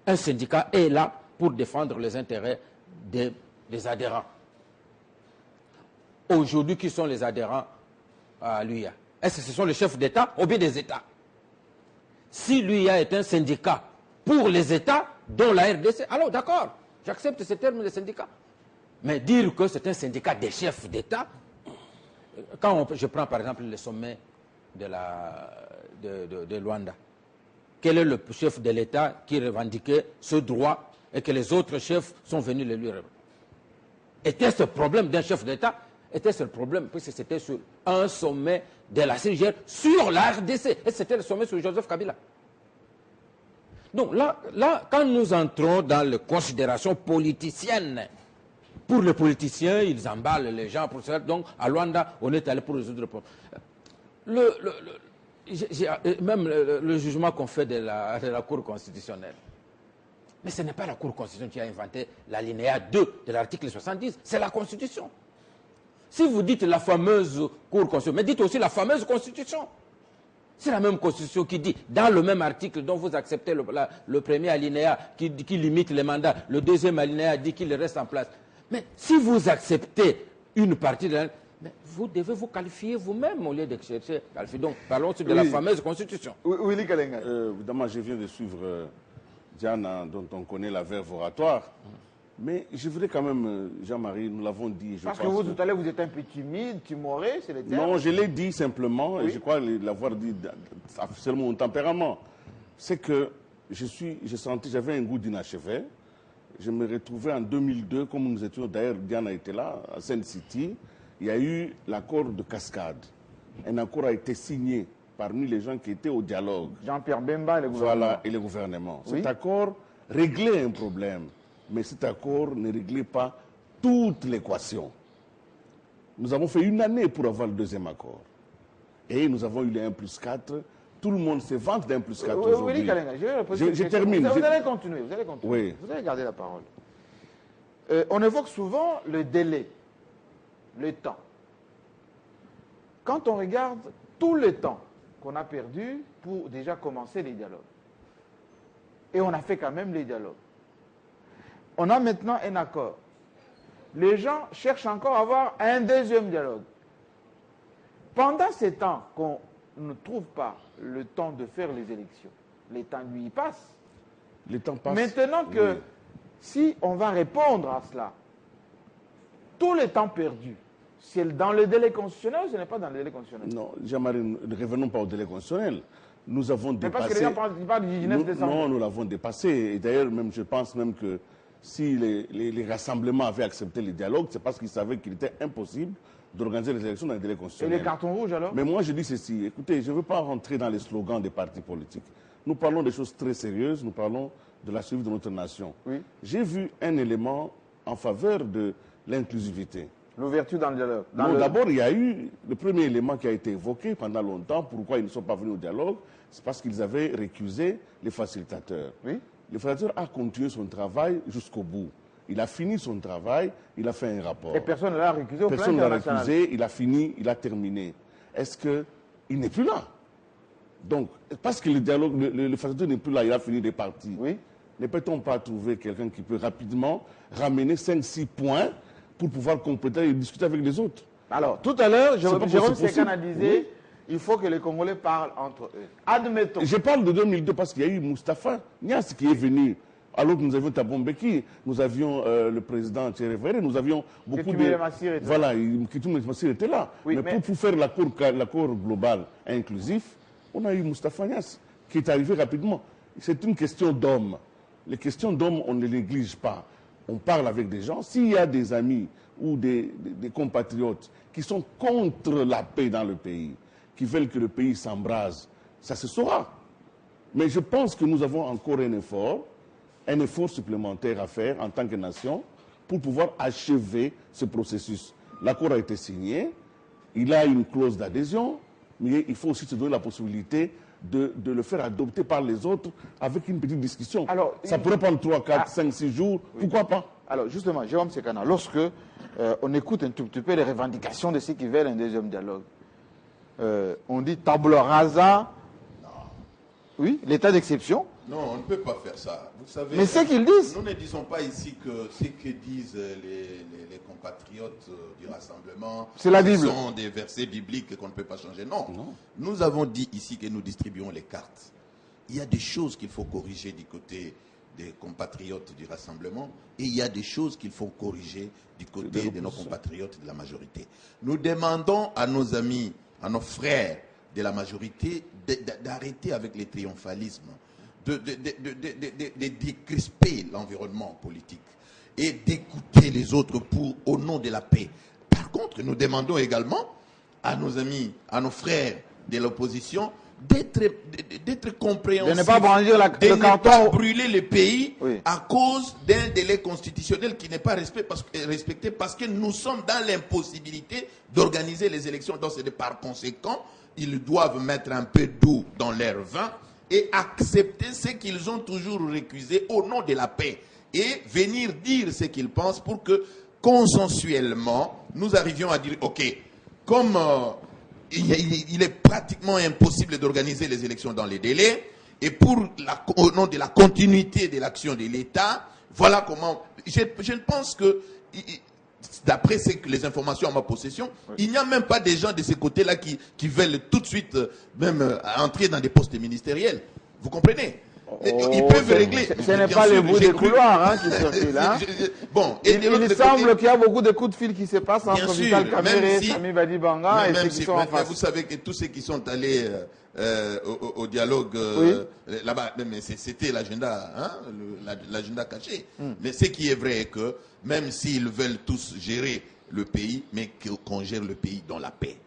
Speaker 6: Un syndicat est là pour défendre les intérêts des adhérents. Aujourd'hui, qui sont les adhérents à l'UIA? Est-ce que ce sont les chefs d'État ou bien des États? Si l'UIA est un syndicat pour les États, dont la RDC, alors d'accord, j'accepte ce terme de syndicat. Mais dire que c'est un syndicat des chefs d'État, quand je prends par exemple le sommet de Luanda, quel est le chef de l'État qui revendiquait ce droit et que les autres chefs sont venus le lui revendiquer? Était-ce le problème d'un chef d'État? Était-ce le problème? Puisque c'était sur un sommet de la CIRGEL sur la RDC. Et c'était le sommet sur Joseph Kabila. Donc là, quand nous entrons dans les considérations politiciennes, pour les politiciens, ils emballent les gens pour cela. Donc à Luanda, on est allé pour résoudre le problème. Même le jugement qu'on fait de la Cour constitutionnelle. Mais ce n'est pas la Cour constitutionnelle qui a inventé l'alinéa 2 de l'article 70, c'est la Constitution. Si vous dites la fameuse Cour constitutionnelle, mais dites aussi la fameuse Constitution. C'est la même Constitution qui dit, dans le même article dont vous acceptez le premier alinéa qui limite les mandats, le deuxième alinéa dit qu'il reste en place. Mais si vous acceptez une partie de la... vous devez vous qualifier vous-même au lieu de chercher qualifier. Donc, parlons de la fameuse Constitution.
Speaker 3: Willy Kalenga.
Speaker 1: Évidemment, je viens de suivre Diana, dont on connaît la verve oratoire. Mais je voudrais quand même, Jean-Marie, nous l'avons dit.
Speaker 3: Parce que vous, tout à l'heure, vous êtes un peu timide, timoré, c'est le terme.
Speaker 1: Non, je l'ai dit simplement, et je crois l'avoir dit seulement mon tempérament. C'est que j'avais un goût d'inachevé. Je me retrouvais en 2002, comme nous étions, d'ailleurs, Diana était là, à Seine City, il y a eu l'accord de Cascade. Un accord a été signé parmi les gens qui étaient au dialogue.
Speaker 3: Jean-Pierre Bemba et le gouvernement.
Speaker 1: Voilà, et le gouvernement.
Speaker 3: Oui.
Speaker 1: Cet accord réglait un problème, mais cet accord ne réglait pas toute l'équation. Nous avons fait une année pour avoir le deuxième accord. Et nous avons eu les 1+4. Tout le monde se vante d'un +4 aujourd'hui.
Speaker 3: Oui, Kalenga,
Speaker 1: Je termine.
Speaker 3: Vous allez continuer, vous allez continuer.
Speaker 1: Oui.
Speaker 3: Vous allez garder la parole. On évoque souvent le délai, le temps. Quand on regarde tout le temps qu'on a perdu pour déjà commencer les dialogues, et on a fait quand même les dialogues, on a maintenant un accord. Les gens cherchent encore à avoir un deuxième dialogue. Pendant ce temps qu'on ne trouve pas le temps de faire les élections, le temps lui passe.
Speaker 1: Le temps passe.
Speaker 3: Maintenant que
Speaker 1: Oui.
Speaker 3: si on va répondre à cela, tout le temps perdu, c'est dans le délai constitutionnel ou ce n'est pas dans le délai constitutionnel?
Speaker 1: Non, Jean-Marie, ne revenons pas au délai constitutionnel. Nous avons
Speaker 3: Mais
Speaker 1: dépassé...
Speaker 3: parce que les gens parlent du 19 décembre.
Speaker 1: Non, nous l'avons dépassé. Et d'ailleurs, même, je pense même que si les rassemblements avaient accepté le dialogue, c'est parce qu'ils savaient qu'il était impossible d'organiser les élections dans le délai
Speaker 3: Et
Speaker 1: constitutionnel.
Speaker 3: les cartons rouges alors?
Speaker 1: Mais moi, je dis ceci. Écoutez, je ne veux pas rentrer dans les slogans des partis politiques. Nous parlons des choses très sérieuses. Nous parlons de la survie de notre nation.
Speaker 3: Oui.
Speaker 1: J'ai vu un élément en faveur de l'inclusivité.
Speaker 3: L'ouverture dans le dialogue.
Speaker 1: Non, d'abord, il y a eu le premier élément qui a été évoqué pendant longtemps. Pourquoi ils ne sont pas venus au dialogue? C'est parce qu'ils avaient récusé les facilitateurs.
Speaker 3: Oui.
Speaker 1: Le facilitateur a continué son travail jusqu'au bout. Il a fini son travail, il a fait un rapport.
Speaker 3: Et personne ne l'a récusé au plan
Speaker 1: Personne ne l'a
Speaker 3: international.
Speaker 1: récusé, il a fini, il a terminé. Est-ce qu'il n'est plus là? Donc, parce que le dialogue, le facilitateur n'est plus là, il a fini des parties.
Speaker 3: Oui.
Speaker 1: Ne peut-on pas trouver quelqu'un qui peut rapidement ramener 5-6 points pour pouvoir compléter et discuter avec les autres?
Speaker 3: Alors, tout à l'heure, Jérôme
Speaker 1: possible.
Speaker 3: Sekana disait,
Speaker 1: Oui.
Speaker 3: il faut que les Congolais parlent entre eux. Admettons.
Speaker 1: Je parle de 2002 parce qu'il y a eu Moustapha Niasse qui est venu. Alors que nous avions Thabo Mbeki, nous avions le président Thierry Véré, nous avions beaucoup
Speaker 3: Kitumi
Speaker 1: de...
Speaker 3: Massir était
Speaker 1: Voilà, Kitumi Massir était là.
Speaker 3: Oui,
Speaker 1: mais pour faire l'accord global et inclusif, on a eu Moustapha Niasse qui est arrivé rapidement. C'est une question d'homme. Les questions d'homme, on ne les néglige pas. On parle avec des gens. S'il y a des amis ou des compatriotes qui sont contre la paix dans le pays, qui veulent que le pays s'embrase, ça se saura. Mais je pense que nous avons encore un effort supplémentaire à faire en tant que nation pour pouvoir achever ce processus. L'accord a été signé, il a une clause d'adhésion, mais il faut aussi se donner la possibilité de le faire adopter par les autres avec une petite discussion.
Speaker 3: Alors,
Speaker 1: ça pourrait prendre 3, 4, 5, 6 jours, pourquoi pas?
Speaker 3: Alors, justement, Jérôme Sekana, lorsque on écoute un tout petit peu les revendications de ceux qui veulent un deuxième dialogue, on dit table rasa, oui, l'état d'exception.
Speaker 4: Non, on ne peut pas faire ça. Vous savez,
Speaker 3: Mais c'est qu'ils disent.
Speaker 4: Nous ne disons pas ici que ce que disent les compatriotes du rassemblement,
Speaker 3: C'est la
Speaker 4: ce
Speaker 3: Bible.
Speaker 4: sont des versets bibliques qu'on ne peut pas changer. Non. Nous avons dit ici que nous distribuons les cartes. Il y a des choses qu'il faut corriger du côté des compatriotes du rassemblement et il y a des choses qu'il faut corriger du côté de nos compatriotes de la majorité. Nous demandons à nos amis, à nos frères de la majorité d'arrêter avec les triomphalismes, de décrisper l'environnement politique et d'écouter les autres au nom de la paix. Par contre, nous demandons également à nos amis, à nos frères de l'opposition d'être compréhensifs,
Speaker 3: De ne pas brandir le carton.
Speaker 4: pas brûler le pays
Speaker 3: Oui.
Speaker 4: à cause d'un délai constitutionnel qui n'est pas respecté parce que nous sommes dans l'impossibilité d'organiser les élections. Donc, par conséquent, ils doivent mettre un peu d'eau dans leur vin et accepter ce qu'ils ont toujours récusé au nom de la paix et venir dire ce qu'ils pensent pour que consensuellement nous arrivions à dire ok, comme il est pratiquement impossible d'organiser les élections dans les délais et au nom de la continuité de l'action de l'État, voilà comment je pense que d'après les informations à ma possession, il n'y a même pas des gens de ce côté-là qui veulent tout de suite même entrer dans des postes ministériels. Vous comprenez? Mais ils peuvent régler.
Speaker 3: Ce n'est pas le bout des couloirs qui circulent. Hein.
Speaker 4: Bon,
Speaker 3: il semble qu'il y a beaucoup de coups de fil qui se passent entre Vital Kamerhe, Sami Badibanga et ceux qui sont en face.
Speaker 4: Vous savez que tous ceux qui sont allés au dialogue là-bas, mais c'était l'agenda, l'agenda caché. Mais ce qui est vrai est que même s'ils veulent tous gérer le pays, mais qu'on gère le pays dans la paix.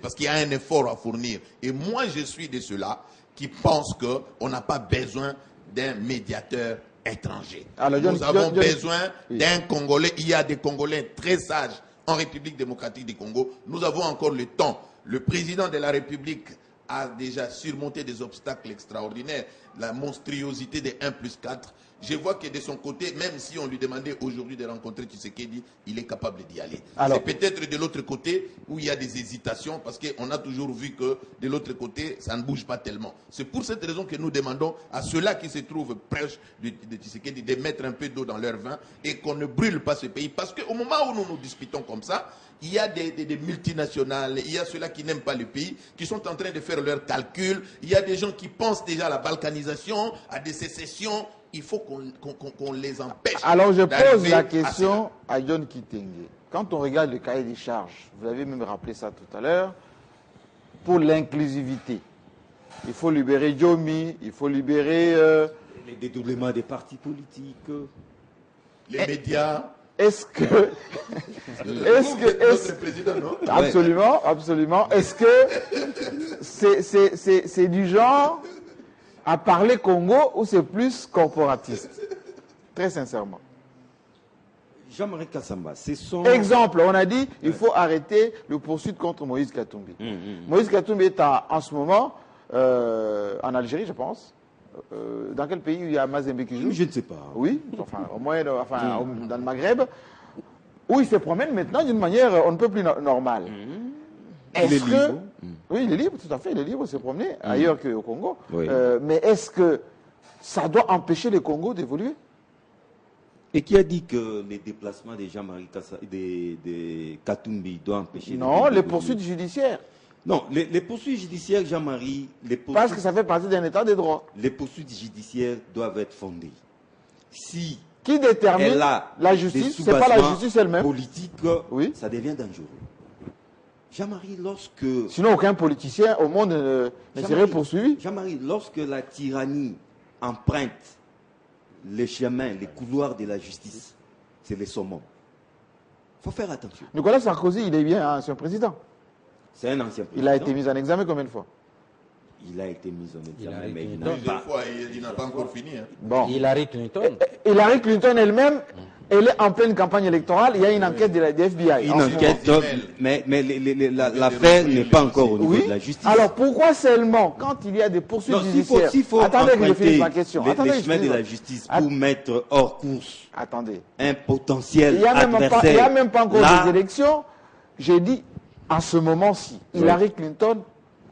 Speaker 4: Parce qu'il y a un effort à fournir. Et moi, je suis de ceux-là qui pensent qu'on n'a pas besoin d'un médiateur étranger. Alors, nous avons besoin d'un Congolais. Il y a des Congolais très sages en République démocratique du Congo. Nous avons encore le temps. Le président de la République a déjà surmonté des obstacles extraordinaires. La monstruosité des 1+4. Je vois que de son côté, même si on lui demandait aujourd'hui de rencontrer Tshisekedi, il est capable d'y aller. C'est peut-être de l'autre côté où il y a des hésitations, parce qu'on a toujours vu que de l'autre côté, ça ne bouge pas tellement. C'est pour cette raison que nous demandons à ceux-là qui se trouvent proches de Tshisekedi de mettre un peu d'eau dans leur vin et qu'on ne brûle pas ce pays. Parce qu'au moment où nous nous disputons comme ça, il y a des multinationales, il y a ceux-là qui n'aiment pas le pays, qui sont en train de faire leurs calculs. Il y a des gens qui pensent déjà à la balkanisation, à des sécessions. Il faut qu'on les empêche.
Speaker 3: Alors je pose la question à John Kitenge. Quand on regarde le cahier des charges, vous avez même rappelé ça tout à l'heure, pour l'inclusivité, il faut libérer Djomi, il faut libérer...
Speaker 5: les dédoublements des partis politiques.
Speaker 4: Les médias.
Speaker 3: Est-ce que...
Speaker 4: Notre président, non?
Speaker 3: Absolument, absolument. Est-ce que c'est du genre... à parler Congo ou c'est plus corporatiste? Très sincèrement.
Speaker 5: Jean-Marie Kassamba, c'est son...
Speaker 3: Exemple, on a dit il faut arrêter le poursuite contre Moïse Katumbi. Moïse Katumbi est en ce moment en Algérie, je pense. Dans quel pays il y a Mazembe qui joue?
Speaker 5: Je ne sais pas.
Speaker 3: Oui, enfin, au moins dans le Maghreb, où il se promène maintenant d'une manière on ne peut plus normale. Est-ce que... Oui, il est libre, tout à fait, il est libre de se promener ailleurs qu'au Congo.
Speaker 5: Oui.
Speaker 3: Mais est-ce que ça doit empêcher le Congo d'évoluer?
Speaker 5: Et qui a dit que les déplacements de Jean-Marie Katumbi doivent empêcher...
Speaker 3: Non, les poursuites judiciaires.
Speaker 5: Non, les poursuites judiciaires, Jean-Marie...
Speaker 3: Parce que ça fait partie d'un état de droit.
Speaker 5: Les poursuites judiciaires doivent être fondées. Si...
Speaker 3: Qui détermine la justice? C'est pas la justice elle-même.
Speaker 5: Politique, ça devient dangereux. Jean-Marie, lorsque...
Speaker 3: Sinon, aucun politicien au monde ne serait poursuivi.
Speaker 5: Jean-Marie, lorsque la tyrannie emprunte les chemins, les couloirs de la justice, c'est les summums. Il faut faire attention.
Speaker 3: Nicolas Sarkozy, il est bien un ancien président.
Speaker 5: C'est un ancien président.
Speaker 3: Il a été mis en examen combien de fois?
Speaker 5: Il a été mis en examen, mais
Speaker 4: il n'a pas encore fini. Hein.
Speaker 3: Bon.
Speaker 6: Hillary Clinton.
Speaker 3: Hillary Clinton elle-même, elle est en pleine campagne électorale. Il y a une enquête de la FBI.
Speaker 5: Une enquête, mais l'affaire n'est pas encore au niveau de la justice.
Speaker 3: Alors pourquoi seulement quand il y a des poursuites judiciaires?
Speaker 5: S'il faut
Speaker 3: attendez que je finisse ma question.
Speaker 5: Les chemins de la justice pour mettre hors course un potentiel adversaire.
Speaker 3: Il n'y a même pas encore des élections. J'ai dit, en ce moment-ci, Hillary Clinton,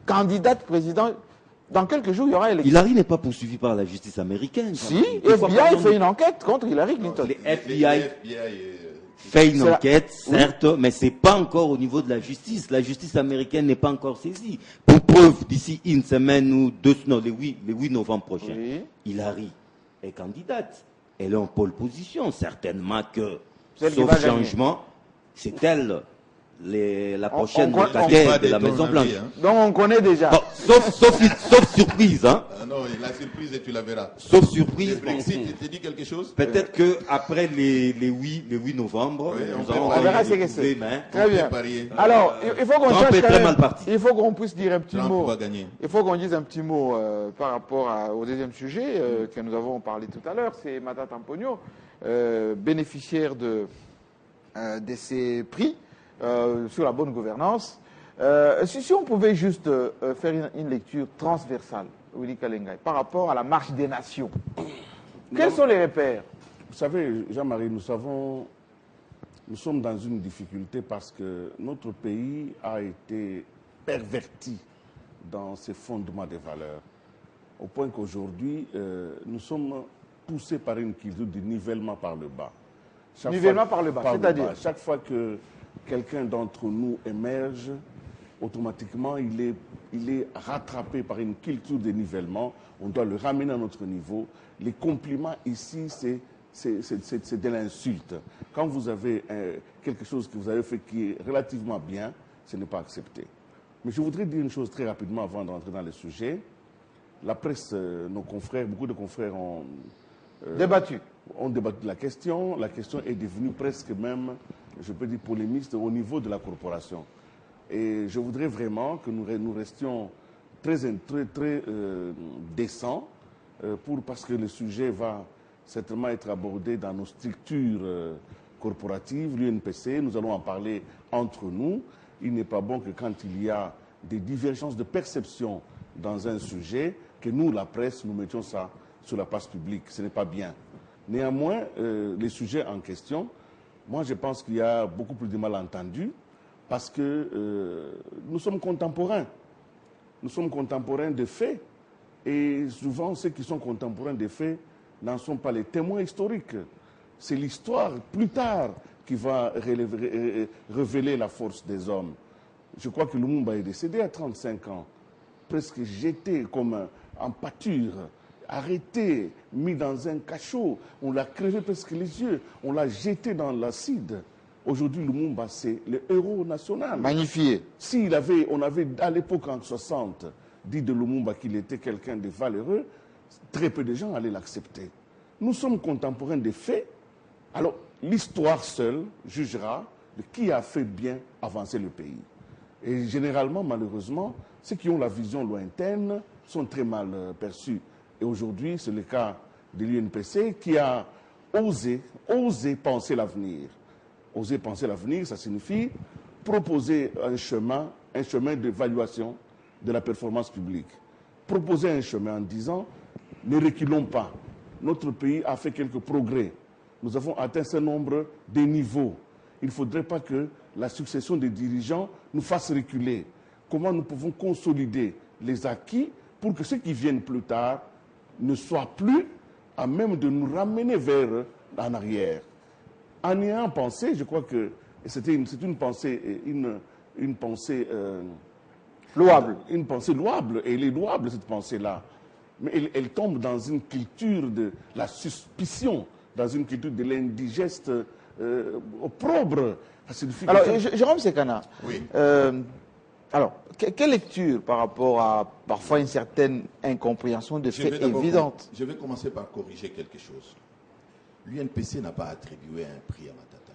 Speaker 3: candidate président, dans quelques jours, il y aura élection.
Speaker 5: Hillary n'est pas poursuivi par la justice américaine.
Speaker 3: Si, FBI fait une enquête contre Hillary Clinton.
Speaker 5: Les FBI fait une enquête, certes, mais ce n'est pas encore au niveau de la justice. La justice américaine n'est pas encore saisie. Pour preuve, d'ici une semaine ou deux, non, le 8 novembre prochain, Hillary est candidate. Elle est en pole position. Certainement que, sauf changement, c'est elle la prochaine locataire de la Maison Blanche.
Speaker 3: Hein. Donc on connaît déjà.
Speaker 5: Bon, sauf surprise. Hein.
Speaker 4: Ah non, la surprise, tu la verras.
Speaker 5: Sauf surprise.
Speaker 4: Le Brexit, tu dit quelque chose?
Speaker 5: Peut-être qu'après les 8 novembre, nous allons
Speaker 3: verra ces questions. Très bien. Alors, il faut qu'on cherche quand même, il faut qu'on puisse dire un petit mot. Il faut qu'on dise un petit mot par rapport au deuxième sujet que nous avons parlé tout à l'heure. C'est Mata Tampogno, bénéficiaire de ces prix. Sur la bonne gouvernance. Si on pouvait juste faire une lecture transversale, Willy Kalengai, par rapport à la marche des nations, quels sont les repères?
Speaker 1: Vous savez, Jean-Marie, nous sommes dans une difficulté parce que notre pays a été perverti dans ses fondements des valeurs, au point qu'aujourd'hui, nous sommes poussés par une culture de nivellement par le bas.
Speaker 3: Nivellement par le bas, c'est-à-dire?
Speaker 1: Chaque fois que quelqu'un d'entre nous émerge, automatiquement, il est rattrapé par une culture de nivellement. On doit le ramener à notre niveau. Les compliments ici, c'est de l'insulte. Quand vous avez quelque chose que vous avez fait qui est relativement bien, ce n'est pas accepté. Mais je voudrais dire une chose très rapidement avant de rentrer dans le sujet. La presse, nos confrères, beaucoup de confrères ont
Speaker 3: débattu
Speaker 1: de la question. La question est devenue presque même, je peux dire, polémiste au niveau de la corporation. Et je voudrais vraiment que nous restions très décents parce que le sujet va certainement être abordé dans nos structures corporatives, l'UNPC. Nous allons en parler entre nous. Il n'est pas bon que quand il y a des divergences de perception dans un sujet, que nous, la presse, nous mettions ça sur la place publique. Ce n'est pas bien. Néanmoins, les sujets en question, moi je pense qu'il y a beaucoup plus de malentendus parce que nous sommes contemporains. Nous sommes contemporains des faits. Et souvent, ceux qui sont contemporains des faits n'en sont pas les témoins historiques. C'est l'histoire, plus tard, qui va révéler la force des hommes. Je crois que Lumumba est décédé à 35 ans, presque jeté comme en pâture, arrêté, mis dans un cachot. On l'a crevé presque les yeux, on l'a jeté dans l'acide. Aujourd'hui, Lumumba, c'est le héros national.
Speaker 3: Magnifié.
Speaker 1: On avait à l'époque, en 60, dit de Lumumba qu'il était quelqu'un de valeureux, très peu de gens allaient l'accepter. Nous sommes contemporains des faits. Alors, l'histoire seule jugera de qui a fait bien avancer le pays. Et généralement, malheureusement, ceux qui ont la vision lointaine sont très mal perçus. Et aujourd'hui, c'est le cas de l'UNPC qui a osé penser l'avenir. Oser penser l'avenir, ça signifie proposer un chemin d'évaluation de la performance publique. Proposer un chemin en disant, ne reculons pas. Notre pays a fait quelques progrès. Nous avons atteint ce nombre de niveaux. Il ne faudrait pas que la succession des dirigeants nous fasse reculer. Comment nous pouvons consolider les acquis pour que ceux qui viennent plus tard ne soient plus à même de nous ramener en arrière. En ayant pensé, je crois que c'est une pensée, une pensée
Speaker 3: louable.
Speaker 1: Une pensée louable, et elle est louable cette pensée-là. Mais elle tombe dans une culture de la suspicion, dans une culture de l'indigeste opprobre.
Speaker 3: Alors, Jérôme Sekana,
Speaker 4: oui.
Speaker 3: Alors, quelle lecture par rapport à parfois une certaine incompréhension de faits évidente?
Speaker 4: Je vais commencer par corriger quelque chose. L'UNPC n'a pas attribué un prix à Matata.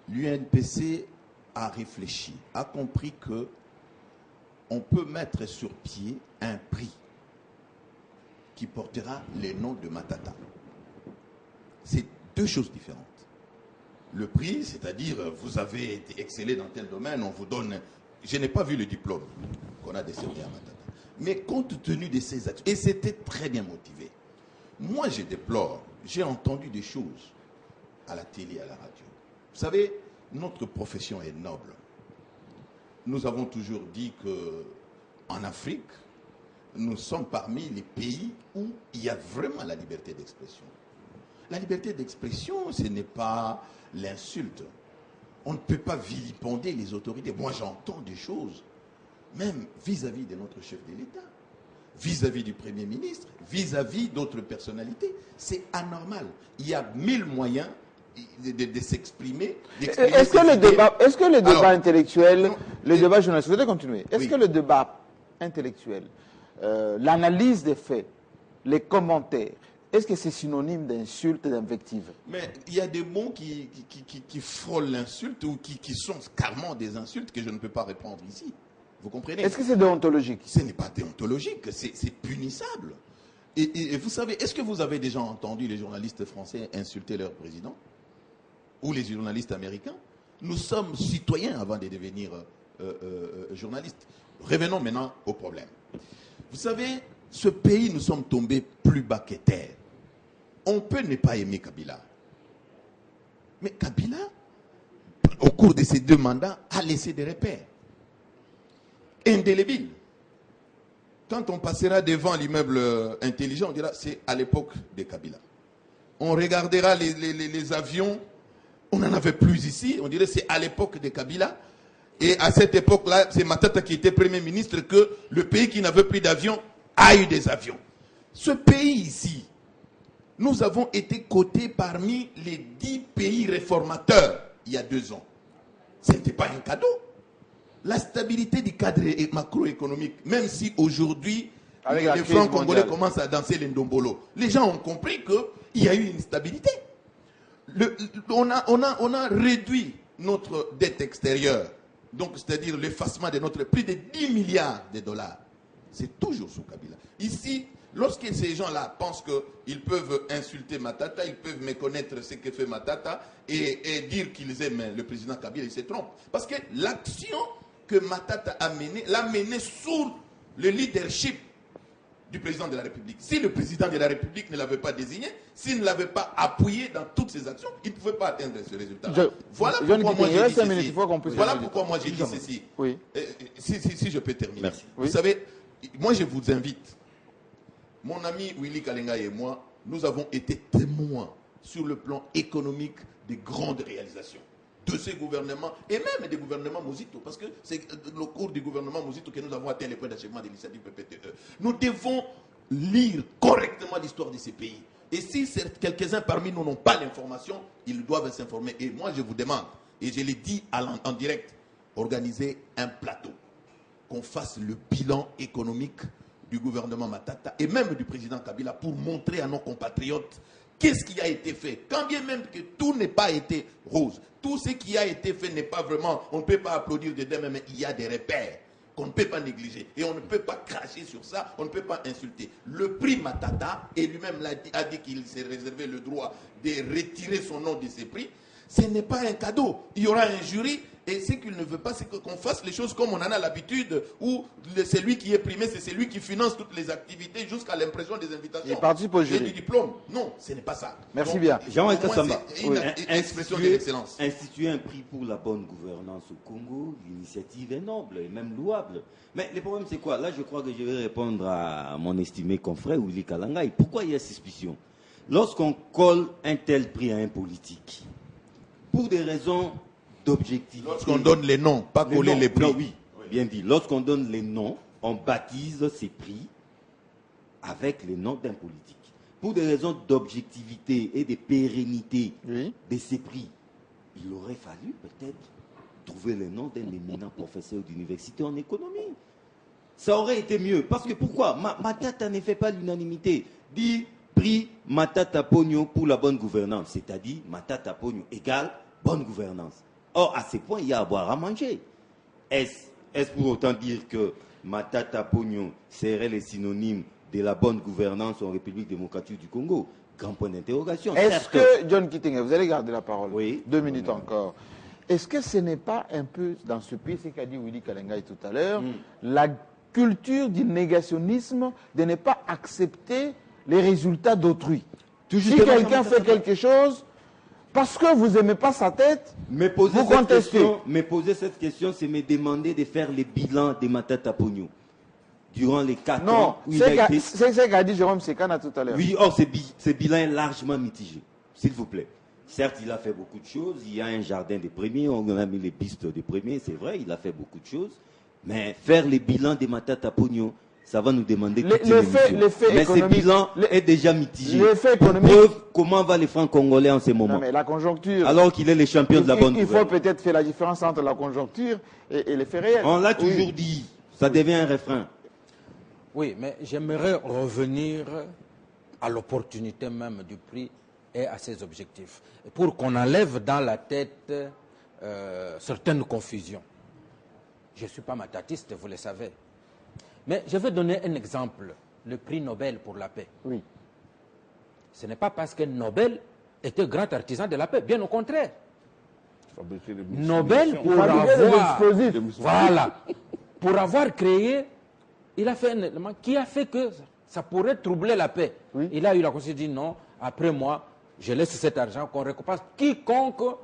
Speaker 4: L'UNPC a réfléchi, a compris que on peut mettre sur pied un prix qui portera les noms de Matata. C'est deux choses différentes. Le prix, c'est-à-dire vous avez été excellé dans tel domaine, on vous donne... Je n'ai pas vu le diplôme qu'on a décerné à Matata. Mais compte tenu de ces actions, et c'était très bien motivé. Moi, je déplore, j'ai entendu des choses à la télé, à la radio. Vous savez, notre profession est noble. Nous avons toujours dit qu'en Afrique, nous sommes parmi les pays où il y a vraiment la liberté d'expression. La liberté d'expression, ce n'est pas l'insulte. On ne peut pas vilipender les autorités. Moi, j'entends des choses, même vis-à-vis de notre chef de l'État, vis-à-vis du Premier ministre, vis-à-vis d'autres personnalités. C'est anormal. Il y a 1000 moyens de s'exprimer.
Speaker 3: Est-ce que le débat intellectuel, le débat journalistique, je vais continuer. Est-ce que le débat intellectuel, l'analyse des faits, les commentaires, est-ce que c'est synonyme d'insulte et d'invective?
Speaker 4: Mais il y a des mots qui frôlent l'insulte ou qui sont carrément des insultes que je ne peux pas répondre ici. Vous comprenez?
Speaker 3: Est-ce que c'est déontologique?
Speaker 4: Ce n'est pas déontologique, c'est punissable. Et vous savez, est-ce que vous avez déjà entendu les journalistes français insulter leur président? Ou les journalistes américains? Nous sommes citoyens avant de devenir journalistes. Revenons maintenant au problème. Vous savez, ce pays, nous sommes tombés plus bas que terre. On peut ne pas aimer Kabila. Mais Kabila, au cours de ces 2 mandats, a laissé des repères indélébiles. Quand on passera devant l'immeuble intelligent, on dira c'est à l'époque de Kabila. On regardera les avions, on n'en avait plus ici, on dirait c'est à l'époque de Kabila. Et à cette époque-là, c'est Matata qui était Premier ministre que le pays qui n'avait plus d'avions a eu des avions. Ce pays ici, nous avons été cotés parmi les 10 pays réformateurs il y a 2 ans. Ce n'était pas un cadeau. La stabilité du cadre macroéconomique, même si aujourd'hui, les francs congolais commencent à danser les ndombolo, les gens ont compris qu'il y a eu une stabilité. On a réduit notre dette extérieure, donc c'est-à-dire l'effacement de notre prix de 10 milliards de dollars. C'est toujours sous Kabila. Ici, lorsque ces gens-là pensent qu'ils peuvent insulter Matata, ils peuvent méconnaître ce que fait Matata et dire qu'ils aiment le président Kabila, ils se trompent. Parce que l'action que Matata a menée, l'a menée sous le leadership du président de la République. Si le président de la République ne l'avait pas désigné, s'il ne l'avait pas appuyé dans toutes ses actions, il ne pouvait pas atteindre ce résultat. Voilà pourquoi moi j'ai dit ceci. Voilà pourquoi moi j'ai dit ceci.
Speaker 3: Oui.
Speaker 4: Si je peux terminer.
Speaker 5: Merci.
Speaker 4: Vous savez, moi je vous invite. Mon ami Willy Kalenga et moi, nous avons été témoins sur le plan économique des grandes réalisations de ces gouvernements et même des gouvernements Mozito, parce que c'est le cours du gouvernement Mozito que nous avons atteint les points d'achèvement de l'initiative PPTE. Nous devons lire correctement l'histoire de ces pays. Et si quelques-uns parmi nous n'ont pas l'information, ils doivent s'informer. Et moi, je vous demande, et je l'ai dit en direct, organiser un plateau, qu'on fasse le bilan économique du gouvernement Matata et même du président Kabila pour montrer à nos compatriotes qu'est-ce qui a été fait. Quand bien même que tout n'est pas été rose, tout ce qui a été fait n'est pas vraiment, on ne peut pas applaudir dedans, mais il y a des repères qu'on ne peut pas négliger. Et on ne peut pas cracher sur ça, on ne peut pas insulter. Le prix Matata, et lui-même a dit qu'il s'est réservé le droit de retirer son nom de ces prix, ce n'est pas un cadeau. Il y aura un jury. Et ce qu'il ne veut pas, c'est qu'on fasse les choses comme on en a l'habitude, où celui qui est primé, c'est celui qui finance toutes les activités jusqu'à l'impression des invitations.
Speaker 3: Il participe au jury.
Speaker 4: Et du diplôme. Non, ce n'est pas ça.
Speaker 3: Merci
Speaker 4: donc,
Speaker 3: bien.
Speaker 5: Jean-Marc Kassamba,
Speaker 4: c'est une expression de l'excellence.
Speaker 5: Instituer un prix pour la bonne gouvernance au Congo, l'initiative est noble et même louable. Mais le problème, c'est quoi? Là, je crois que je vais répondre à mon estimé confrère Willy Kalangai. Pourquoi il y a suspicion? Lorsqu'on colle un tel prix à un politique, pour des raisons d'objectivité.
Speaker 4: Lorsqu'on donne les noms, pas coller les prix.
Speaker 5: Non, oui, bien dit. Lorsqu'on donne les noms, on baptise ces prix avec les noms d'un politique. Pour des raisons d'objectivité et de pérennité de ces prix, il aurait fallu peut-être trouver le nom d'un éminent professeur d'université en économie. Ça aurait été mieux. Parce que pourquoi? Matata ne fait pas l'unanimité. Dit prix Matata Pogno pour la bonne gouvernance. C'est-à-dire Matata Pogno égale bonne gouvernance. Or, à ces points, il y a à boire à manger. Est-ce pour autant dire que Matata Pogno serait le synonyme de la bonne gouvernance en République démocratique du Congo? Grand point d'interrogation.
Speaker 3: Est-ce que, John Kitenge, vous allez garder la parole?
Speaker 5: Oui.
Speaker 3: 2 minutes encore. Est-ce que ce n'est pas un peu dans ce pays, ce qu'a dit Willy Kalengai tout à l'heure, la culture du négationnisme de ne pas accepter les résultats d'autrui? Si quelqu'un fait quelque chose, parce que vous n'aimez pas sa tête, vous contestez.
Speaker 5: Me poser cette question, c'est me demander de faire le bilan de Matata Pogno durant les 4 ans où il a été...
Speaker 3: C'est ce qu'a dit Jérôme Sekana tout à l'heure.
Speaker 5: Oui, or ce bilan est largement mitigé, s'il vous plaît. Certes, il a fait beaucoup de choses. Il y a un jardin des premiers, on a mis les pistes des premiers, c'est vrai, il a fait beaucoup de choses. Mais faire le bilan de Matata Pogno, ça va nous demander toute une émission. Mais ce bilan est déjà mitigé.
Speaker 3: L'effet économique.
Speaker 5: Preuve, comment va les francs congolais en ce moment?
Speaker 3: Non, mais la conjoncture.
Speaker 5: Alors qu'il est le champion de la bonne gouvernance.
Speaker 3: Il faut peut-être faire la différence entre la conjoncture et les faits réels.
Speaker 5: On l'a toujours dit. Ça devient un refrain.
Speaker 6: Oui, mais j'aimerais revenir à l'opportunité même du prix et à ses objectifs, pour qu'on enlève dans la tête certaines confusions. Je ne suis pas matatiste, vous le savez. Mais je vais donner un exemple, le prix Nobel pour la paix.
Speaker 3: Oui.
Speaker 6: Ce n'est pas parce que Nobel était grand artisan de la paix, bien au contraire. Nobel pour avoir, voilà, pour avoir créé, il a fait un élément qui a fait que ça pourrait troubler la paix. Oui. Il a eu la conscience de dire non, après moi, je laisse cet argent qu'on récompense quiconque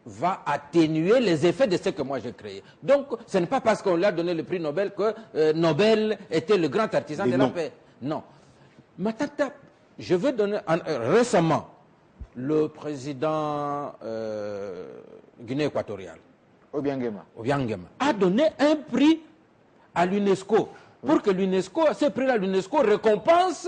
Speaker 6: va atténuer les effets de ce que moi j'ai créé. Donc, ce n'est pas parce qu'on lui a donné le prix Nobel que Nobel était le grand artisan de la paix. Non. Matata, je veux donner... récemment, le président Guinée équatoriale, Obiangema, a donné un prix à l'UNESCO. Pour que l'UNESCO, ce prix-là, l'UNESCO récompense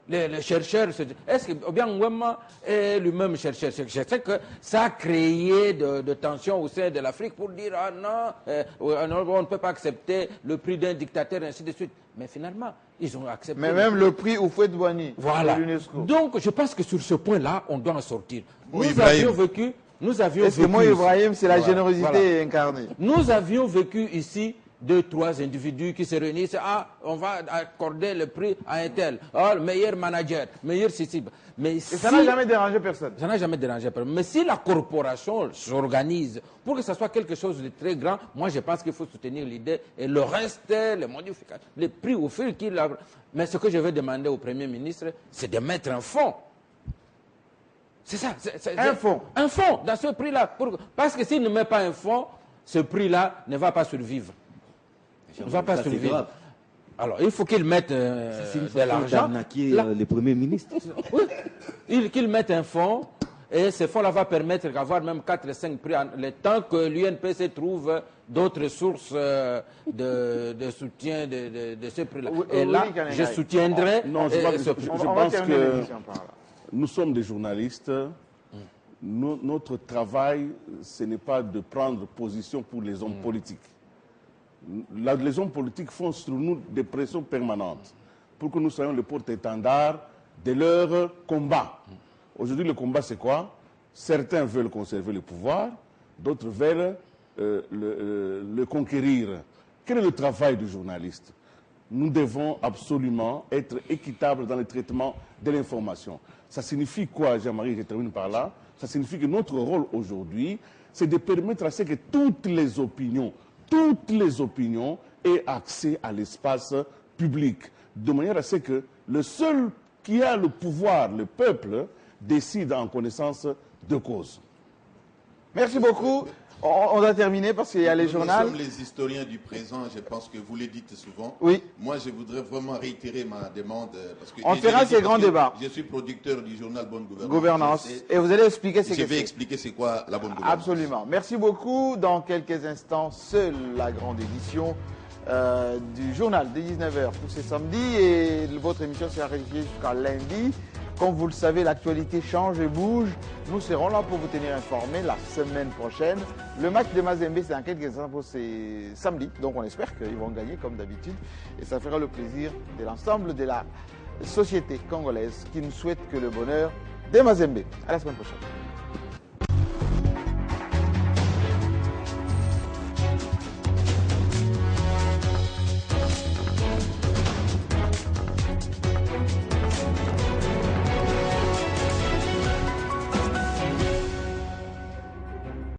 Speaker 6: les chercheurs. Est-ce que Obiangema est lui-même chercheur? Je sais que ça a créé de tensions au sein de l'Afrique pour dire ah non, on ne peut pas accepter le prix d'un dictateur, et ainsi de suite. Mais finalement, ils ont accepté.
Speaker 3: Mais même le prix Houphouët-Boigny
Speaker 6: voilà.
Speaker 3: de l'UNESCO.
Speaker 6: Donc, je pense que sur ce point-là, on doit en sortir.
Speaker 4: Oui,
Speaker 6: Nous avions vécu. Est-ce
Speaker 3: que moi, Ibrahim, c'est la générosité incarnée?
Speaker 6: Nous avions vécu ici 2-3 individus qui se réunissent. Ah, on va accorder le prix à un tel. Ah, le meilleur manager, meilleur ceci. Mais
Speaker 3: ça n'a jamais dérangé personne.
Speaker 6: Ça n'a jamais dérangé personne. Mais si la corporation s'organise pour que ce soit quelque chose de très grand, moi je pense qu'il faut soutenir l'idée et le reste, les modifications, les prix au fil qu'il a. Mais ce que je vais demander au Premier ministre, c'est de mettre un fonds. C'est ça.
Speaker 3: Un fonds.
Speaker 6: Un fonds dans ce prix-là. Parce que s'il ne met pas un fonds, ce prix-là ne va pas survivre. Il ne va pas survivre. Alors, il faut qu'il mette de l'argent.
Speaker 5: Les premiers ministres.
Speaker 6: Oui. Qu'il mette un fonds. Et ce fonds-là va permettre d'avoir même 4 et 5 prix. Le temps que l'UNPC trouve d'autres sources de soutien de ce prix-là. Et là, je soutiendrai.
Speaker 1: Non, je pense que nous sommes des journalistes. Notre travail, ce n'est pas de prendre position pour les hommes politiques. Les hommes politiques font sur nous des pressions permanentes pour que nous soyons le porte-étendard de leur combat. Aujourd'hui, le combat, c'est quoi? Certains veulent conserver le pouvoir, d'autres veulent le conquérir. Quel est le travail du journaliste? Nous devons absolument être équitables dans le traitement de l'information. Ça signifie quoi, Jean-Marie? Je termine par là. Ça signifie que notre rôle aujourd'hui, c'est de permettre à ce que toutes les opinions aient accès à l'espace public, de manière à ce que le seul qui a le pouvoir, le peuple, décide en connaissance de cause.
Speaker 3: Merci beaucoup. On va terminer parce qu'il y a les journaux.
Speaker 4: Nous sommes les historiens du présent, je pense que vous le dites souvent.
Speaker 3: Oui.
Speaker 4: Moi, je voudrais vraiment réitérer ma demande. Parce que
Speaker 3: on fera ces grands débats.
Speaker 4: Je suis producteur du journal Bonne
Speaker 3: Gouvernance. Et vous allez expliquer ce que c'est.
Speaker 4: Je vais expliquer c'est quoi la bonne gouvernance.
Speaker 3: Absolument. Merci beaucoup. Dans quelques instants, seule la grande édition du journal de 19h pour ce samedi. Et votre émission sera rédigée jusqu'à lundi. Comme vous le savez, l'actualité change et bouge. Nous serons là pour vous tenir informés la semaine prochaine. Le match de Mazembe, c'est dans quelques instants pour ce samedi. Donc on espère qu'ils vont gagner comme d'habitude. Et ça fera le plaisir de l'ensemble de la société congolaise qui nous souhaite que le bonheur de Mazembe. À la semaine prochaine.